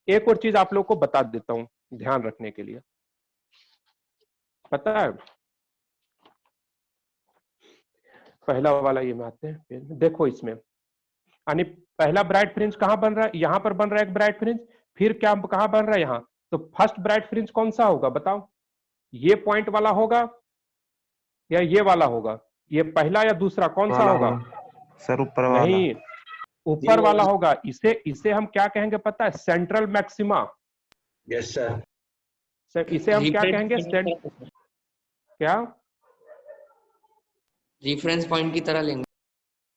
[SPEAKER 1] एक और चीज आप लोग को बता देता हूँ ध्यान रखने के लिए। पता है, पहला वाला ये में आते हैं, देखो इसमें यानी पहला ब्राइट फ्रिंज कहाँ बन रहा है, यहाँ पर बन रहा है एक ब्राइट फ्रिंज, फिर क्या कहाँ बन रहा है यहाँ। तो फर्स्ट ब्राइट फ्रिंज कौन सा होगा बताओ, ये पॉइंट वाला होगा या ये वाला होगा, ये पहला या दूसरा कौन सा होगा?
[SPEAKER 5] सर ऊपर वाला।
[SPEAKER 1] नहीं, ऊपर वाला होगा। इसे हम क्या कहेंगे पता है? Central maxima.
[SPEAKER 2] Yes sir.
[SPEAKER 1] इसे हम क्या कहेंगे? क्या
[SPEAKER 3] रेफरेंस पॉइंट की तरह लेंगे।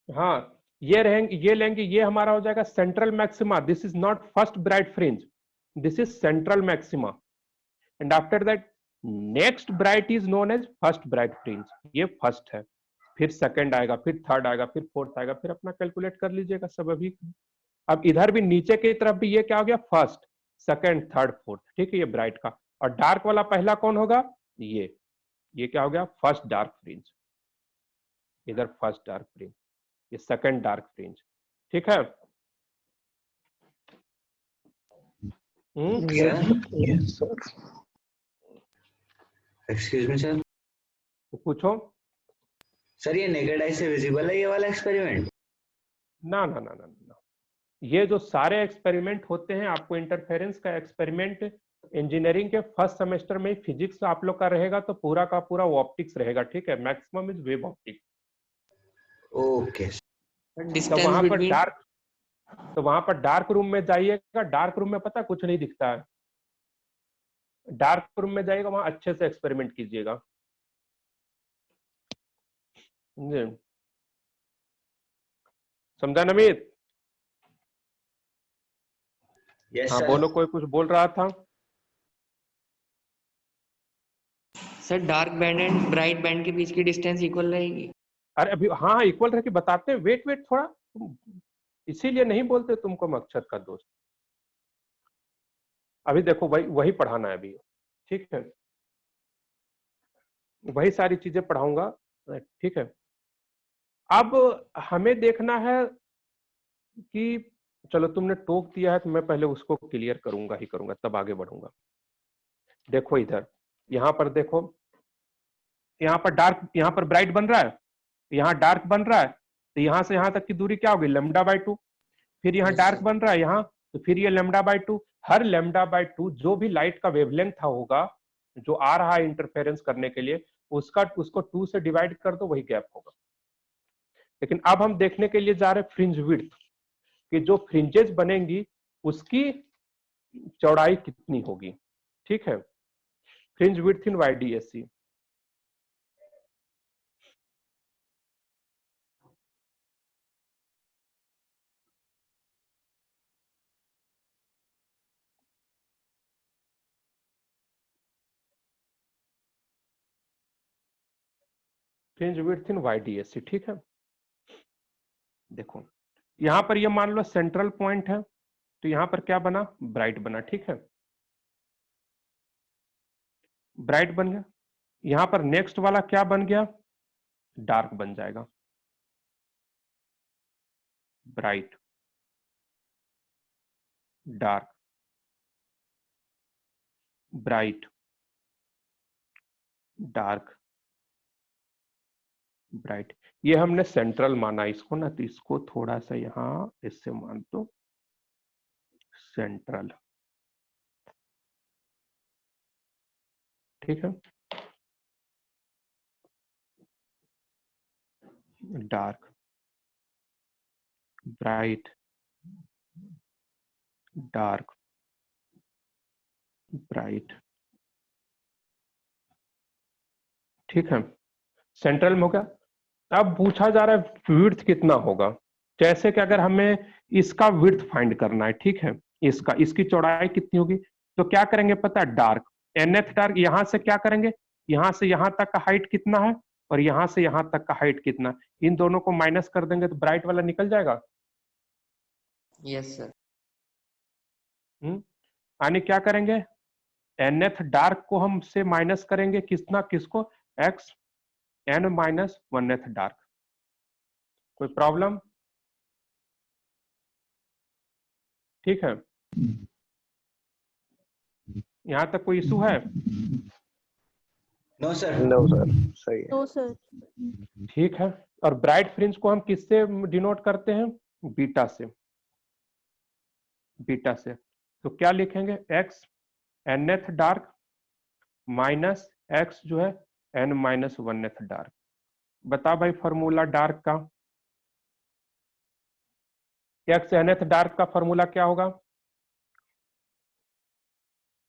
[SPEAKER 1] हाँ, ये रहेंगे, ये लेंगे, ये हमारा हो जाएगा central maxima. This is not first bright fringe, this is central maxima. And after that next bright is known as first bright fringe. ये फर्स्ट है, फिर सेकंड आएगा, फिर थर्ड आएगा, फिर फोर्थ आएगा, फिर अपना कैलकुलेट कर लीजिएगा सब अभी। अब इधर भी नीचे की तरफ भी ये क्या हो गया? First, second, third, fourth. ठीक है, ये ब्राइट का। और डार्क वाला पहला कौन होगा? ये क्या हो गया? First dark fringe. इधर फर्स्ट डार्क फ्रिंज, ये सेकंड डार्क फ्रिंज। ठीक है,
[SPEAKER 5] yes sir.
[SPEAKER 2] Excuse me sir.
[SPEAKER 1] पूछो।
[SPEAKER 2] सर ये नेकेड आई से विजिबल है ये वाला एक्सपेरिमेंट?
[SPEAKER 1] ना ना ना ना ना, ये जो सारे एक्सपेरिमेंट होते हैं, आपको इंटरफेरेंस का एक्सपेरिमेंट इंजीनियरिंग के फर्स्ट सेमेस्टर में फिजिक्स आप लोग का रहेगा तो पूरा का पूरा वो ऑप्टिक्स रहेगा। ठीक है, maximum is wave optics.
[SPEAKER 2] Okay.
[SPEAKER 1] तो वहां पर डार्क रूम में जाइएगा। डार्क रूम में पता कुछ नहीं दिखता है। डार्क रूम में जाइएगा, वहां अच्छे से एक्सपेरिमेंट कीजिएगा। समझा नमीत?
[SPEAKER 2] यस
[SPEAKER 1] हाँ
[SPEAKER 2] सर।
[SPEAKER 1] बोलो, कोई कुछ बोल रहा था।
[SPEAKER 3] Sir dark band and bright band के बीच की डिस्टेंस इक्वल रहेगी?
[SPEAKER 1] अरे अभी हाँ इक्वल रह के बताते हैं। वेट वेट थोड़ा, इसीलिए नहीं बोलते तुमको मकसद का दोस्त। अभी देखो वही पढ़ाना है अभी। ठीक है, वही सारी चीजें पढ़ाऊंगा। ठीक है, अब हमें देखना है कि चलो तुमने टोक दिया है तो मैं पहले उसको क्लियर करूंगा ही करूंगा, तब आगे बढ़ूंगा। देखो इधर, यहाँ पर देखो, यहाँ पर डार्क, यहाँ पर ब्राइट बन रहा है, यहाँ डार्क बन रहा है। तो यहाँ से यहाँ तक की दूरी क्या होगी? λ/2। फिर यहाँ डार्क बन रहा है यहाँ, तो फिर ये λ/2। हर λ/2 जो भी लाइट का वेवलेंथ होगा जो आ रहा है इंटरफेरेंस करने के लिए, उसको 2 से डिवाइड कर दो, वही गैप होगा। लेकिन अब हम देखने के लिए जा रहे हैं फ्रिंज विड्थ, कि जो फ्रिंजेस बनेंगी उसकी चौड़ाई कितनी होगी। ठीक है, फ्रिंज विड्थ इन YDSC। फ्रिंज विड्थ इन YDSC। ठीक है, देखो यहां पर ये मान लो सेंट्रल पॉइंट है, तो यहां पर क्या बना? ब्राइट बना। ठीक है, ब्राइट बन गया। यहां पर नेक्स्ट वाला क्या बन गया? डार्क बन जाएगा। Bright, dark, bright, dark, bright. ये हमने सेंट्रल माना इसको ना, तो इसको थोड़ा सा यहां इससे मान दो सेंट्रल। ठीक है, डार्क, ब्राइट, डार्क, ब्राइट। ठीक है, सेंट्रल में हो गया। अब पूछा जा रहा है विड्थ कितना होगा। जैसे कि अगर हमें इसका विड्थ फाइंड करना है, ठीक है, इसकी चौड़ाई कितनी होगी, तो क्या करेंगे पता है? डार्क, nth डार्क, यहां से क्या करेंगे? यहां से यहां तक का हाइट कितना है और यहां से यहां तक का हाइट कितना, इन दोनों को माइनस कर देंगे तो ब्राइट वाला निकल जाएगा।
[SPEAKER 3] Yes sir.
[SPEAKER 1] यानी क्या करेंगे, nth डार्क को हम से माइनस करेंगे किसको, x n minus 1th dark. कोई प्रॉब्लम? ठीक है, यहां तक कोई इशू है?
[SPEAKER 2] No sir.
[SPEAKER 5] नो सर, सही है।
[SPEAKER 4] No sir.
[SPEAKER 1] ठीक है, और ब्राइट फ्रिंज को हम किससे डिनोट करते हैं, बीटा से। बीटा से तो क्या लिखेंगे, x nth dark minus x जो है n माइनस 1th डार्क। बता भाई फॉर्मूला डार्क का, x nth डार्क का फॉर्मूला क्या होगा?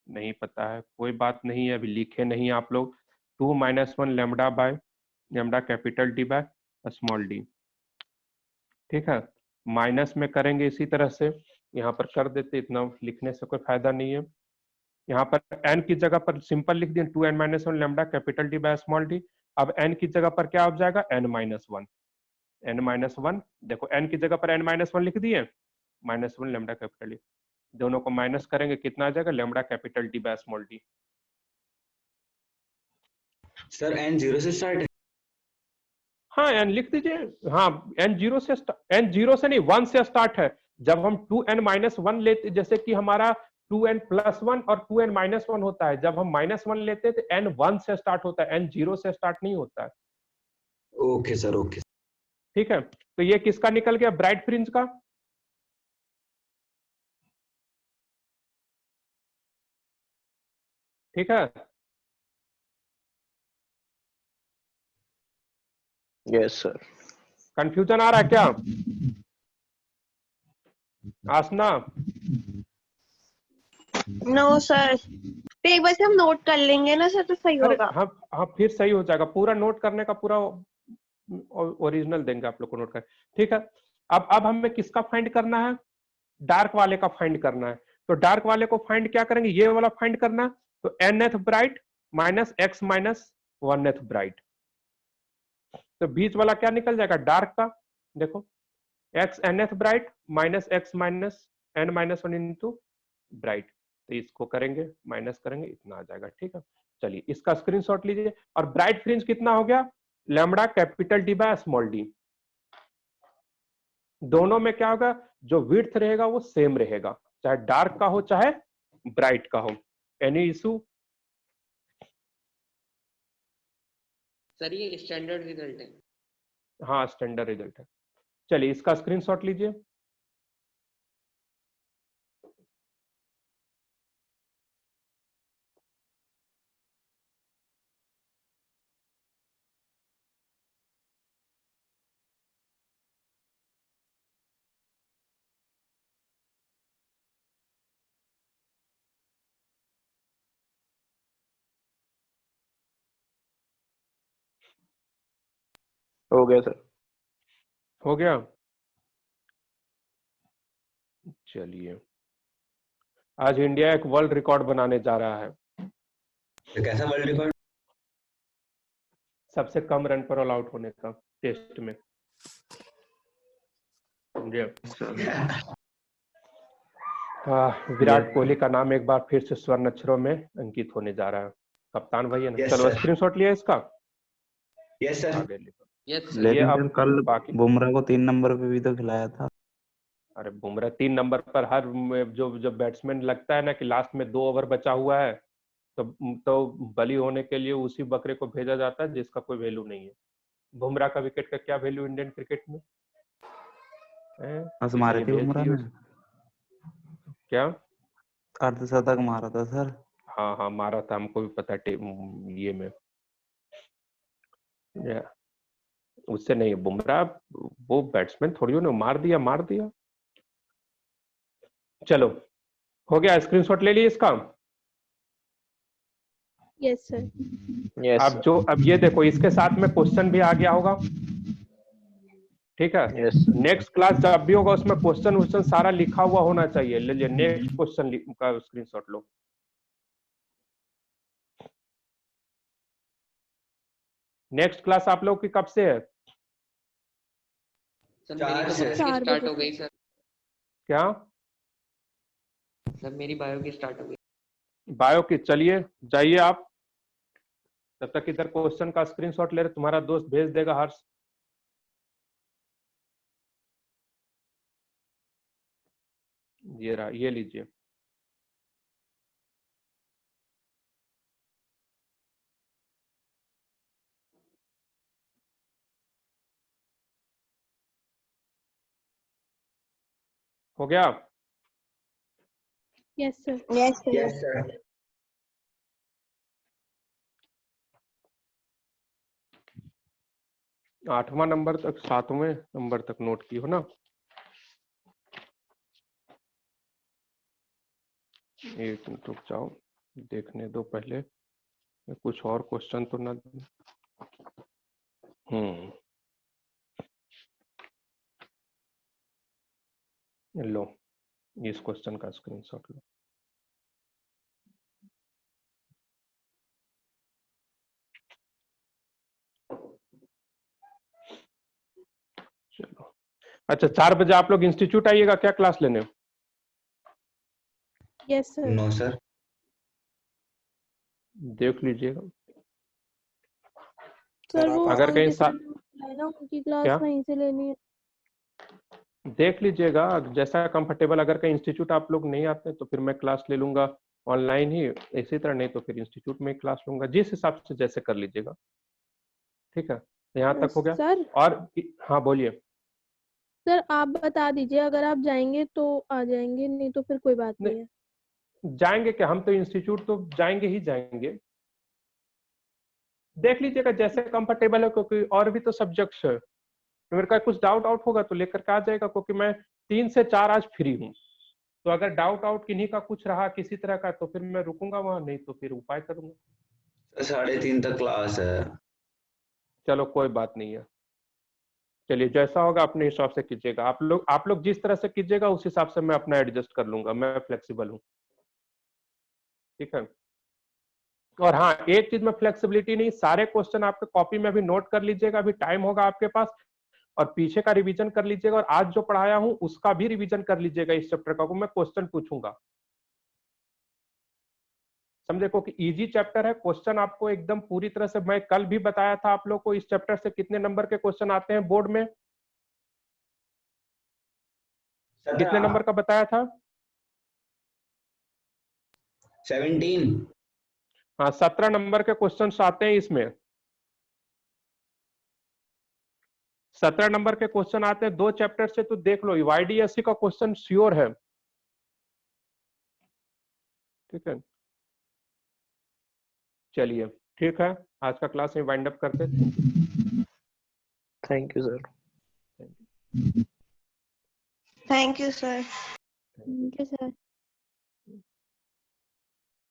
[SPEAKER 1] नहीं पता है, कोई बात नहीं है, अभी लिखे नहीं आप लोग। 2 minus 1 lambda by lambda capital D by small D. ठीक है, माइनस में करेंगे इसी तरह से, यहाँ पर कर देते, इतना लिखने से कोई फायदा नहीं है। यहाँ पर n की जगह पर सिंपल लिख दिए 2n minus 1 lambda capital D by small D. अब n की जगह पर क्या हो जाएगा, n माइनस 1। n माइनस 1, देखो n की जगह पर n माइनस 1 लिख दिए, माइनस 1 लेमडा कैपिटल डी, दोनों को माइनस करेंगे कितना आ जाएगा, lambda capital D by small D.
[SPEAKER 2] Sir n 0 से स्टार्ट है।
[SPEAKER 1] हाँ n लिख दीजिए, हाँ n 0 से नहीं 1 से स्टार्ट है। जब हम 2n माइनस 1 लेते, जैसे कि हमारा 2n प्लस 1 और 2n माइनस 1 होता है, जब हम माइनस 1 लेते हैं तो n 1 से स्टार्ट होता है, n 0 से स्टार्ट नहीं होता है।
[SPEAKER 2] Okay sir, okay.
[SPEAKER 1] ठीक है, तो ये किसका निकल गया, ब्राइट फ्रिंज का। ठीक है,
[SPEAKER 5] यस सर।
[SPEAKER 1] कंफ्यूजन आ रहा है क्या आसना?
[SPEAKER 4] नो सर, तो एक बार से हम नोट कर लेंगे ना सर तो सही
[SPEAKER 1] अरे
[SPEAKER 4] होगा।
[SPEAKER 1] हाँ हाँ, फिर सही हो जाएगा, पूरा नोट करने का पूरा ओरिजिनल देंगे आप लोग को नोट कर। ठीक है, अब हमें किसका फाइंड करना है, डार्क वाले का फाइंड करना है। तो डार्क वाले को फाइंड क्या करेंगे, ये वाला फाइंड करना है, तो nth bright minus x minus 1th bright. तो बीच वाला क्या निकल जाएगा, डार्क का, देखो x nth bright minus x minus n minus 1 into bright. तो इसको करेंगे, माइनस करेंगे, इतना आ जाएगा। ठीक है, चलिए इसका स्क्रीनशॉट लीजिए। और ब्राइट फ्रिंज कितना हो गया, lambda capital D by small D. दोनों में क्या होगा, जो विड्थ रहेगा वो सेम रहेगा, चाहे डार्क का हो चाहे ब्राइट का हो। Any issue?
[SPEAKER 3] सर ये स्टैंडर्ड रिजल्ट है।
[SPEAKER 1] हाँ स्टैंडर्ड रिजल्ट है। चलिए इसका स्क्रीनशॉट लीजिए।
[SPEAKER 5] हो गया सर।
[SPEAKER 1] हो गया, चलिए आज इंडिया एक वर्ल्ड रिकॉर्ड बनाने जा रहा है।
[SPEAKER 2] तो कैसा वर्ल्ड रिकॉर्ड?
[SPEAKER 1] सबसे कम रन पर ऑल आउट होने का टेस्ट में। समझे? विराट कोहली का नाम एक बार फिर से स्वर्ण अक्षरों में अंकित होने जा रहा है। कप्तान भाई है ना?
[SPEAKER 2] Yes,
[SPEAKER 1] चलो
[SPEAKER 2] sir.
[SPEAKER 1] स्क्रीनशॉट लिया इसका,
[SPEAKER 2] यस सर।
[SPEAKER 1] आगे लिखो।
[SPEAKER 3] Yes sir.
[SPEAKER 1] ये
[SPEAKER 5] लेकिन
[SPEAKER 1] अब
[SPEAKER 5] सर कल
[SPEAKER 1] बाकी,
[SPEAKER 5] बुमराह को 3 नंबर पे भी तो खिलाया था।
[SPEAKER 1] अरे बुमराह 3 नंबर पर, हर जो बैट्समैन लगता है ना कि लास्ट में 2 ओवर बचा हुआ है, तो बली होने के लिए उसी बकरे को भेजा जाता है जिसका कोई वैल्यू नहीं है। बुमराह का विकेट का क्या वैल्यू इंडियन क्रिकेट में है?
[SPEAKER 5] बस मारे थे
[SPEAKER 1] भेज
[SPEAKER 5] बुमराह
[SPEAKER 1] दिए
[SPEAKER 5] ने,
[SPEAKER 1] क्या?
[SPEAKER 5] अर्धशतक मारा था सर।
[SPEAKER 1] हाँ हाँ मारा था, हमको भी पता है ये में उससे नहीं, बुमराह वो बैट्समैन थोड़ी हो ना, मार दिया। चलो हो गया, स्क्रीनशॉट ले लिए इसका।
[SPEAKER 4] Yes sir.
[SPEAKER 5] यस
[SPEAKER 1] अब ये देखो, इसके साथ में क्वेश्चन भी आ गया होगा। ठीक है,
[SPEAKER 5] यस
[SPEAKER 1] नेक्स्ट क्लास जब भी होगा उसमें क्वेश्चन सारा लिखा हुआ होना चाहिए। लीजिए नेक्स्ट क्वेश्चन का स्क्रीनशॉट लो। नेक्स्ट क्लास आप लोग की कब से है?
[SPEAKER 3] सर
[SPEAKER 2] 4
[SPEAKER 3] मेरी तो
[SPEAKER 2] से।
[SPEAKER 3] कब से
[SPEAKER 4] 4
[SPEAKER 3] स्टार्ट
[SPEAKER 4] बजे
[SPEAKER 3] हो गई सर।
[SPEAKER 1] क्या
[SPEAKER 3] सर मेरी बायो की स्टार्ट हो गई।
[SPEAKER 1] बायो की, चलिए जाइए आप, तब तक इधर क्वेश्चन का स्क्रीनशॉट ले रहे, तुम्हारा दोस्त भेज देगा हर्ष। ये रहा, ये लीजिए। हो गया?
[SPEAKER 4] Yes, sir. Yes, sir.
[SPEAKER 2] Yes sir.
[SPEAKER 1] 8वां नंबर तक, 7वें नंबर तक नोट की हो ना? एक मिनट रुक जाओ, देखने दो पहले, कुछ और क्वेश्चन तो ना। लो, इस क्वेश्चन का स्क्रीनशॉट लो। चलो, अच्छा 4 बजे आप लोग इंस्टीट्यूट आइएगा क्या क्लास लेने?
[SPEAKER 4] Yes, sir.
[SPEAKER 2] No sir.
[SPEAKER 1] देख लीजिएगा,
[SPEAKER 4] सर वो
[SPEAKER 1] अगर कहीं
[SPEAKER 4] है ना, उनकी क्लास
[SPEAKER 1] क्या?
[SPEAKER 4] वहीं से लेनी है।
[SPEAKER 1] देख लीजिएगा जैसा कंफर्टेबल, अगर कहीं इंस्टीट्यूट आप लोग नहीं आते तो फिर मैं क्लास ले लूंगा ऑनलाइन ही, इसी तरह नहीं तो फिर इंस्टीट्यूट में क्लास लूंगा, जिस हिसाब से जैसे कर लीजिएगा। ठीक है, यहाँ तक हो गया।
[SPEAKER 4] सर
[SPEAKER 1] और हाँ बोलिए।
[SPEAKER 4] सर आप बता दीजिए, अगर आप जाएंगे तो आ जाएंगे, नहीं तो फिर कोई बात नहीं है।
[SPEAKER 1] जाएंगे क्या, हम तो इंस्टीट्यूट तो जाएंगे ही जाएंगे। देख लीजिएगा जैसे कंफर्टेबल है, क्योंकि और भी तो सब्जेक्ट्स है। मेरे का कुछ डाउट आउट होगा तो लेकर के आ जाएगा, क्योंकि मैं 3 से 4 आज फ्री हूँ। तो अगर डाउट आउट किन्हीं का कुछ रहा किसी तरह का तो फिर मैं रुकूंगा वहां, नहीं तो फिर उपाय करूंगा।
[SPEAKER 2] 3:30 तक क्लास है।
[SPEAKER 1] चलो कोई बात नहीं है, चलिए जैसा होगा अपने हिसाब से कीजिएगा। आप लोग जिस तरह से कीजिएगा उस हिसाब से मैं अपना एडजस्ट कर लूंगा, मैं फ्लेक्सिबल हूँ। ठीक है, और हाँ एक चीज में फ्लेक्सिबिलिटी नहीं, सारे क्वेश्चन आपके कॉपी में भी नोट कर लीजिएगा, अभी टाइम होगा आपके पास, और पीछे का रिवीजन कर लीजिएगा, और आज जो पढ़ाया हूं उसका भी रिवीजन कर लीजिएगा। इस चैप्टर का मैं क्वेश्चन पूछूंगा, समझे, क्योंकि इजी चैप्टर है। क्वेश्चन आपको एकदम पूरी तरह से, मैं कल भी बताया था आप लोग को इस चैप्टर से कितने नंबर के क्वेश्चन आते हैं बोर्ड में, कितने नंबर का बताया था?
[SPEAKER 2] 17।
[SPEAKER 1] हाँ 17 नंबर के क्वेश्चन आते हैं इसमें, 17 नंबर के क्वेश्चन आते हैं 2 चैप्टर से। तो देख लो YDSC का क्वेश्चन श्योर है। ठीक है, चलिए ठीक है, आज का क्लास में वाइंड अप करते हैं।
[SPEAKER 5] Thank you sir.
[SPEAKER 4] Thank you sir. Thank you sir.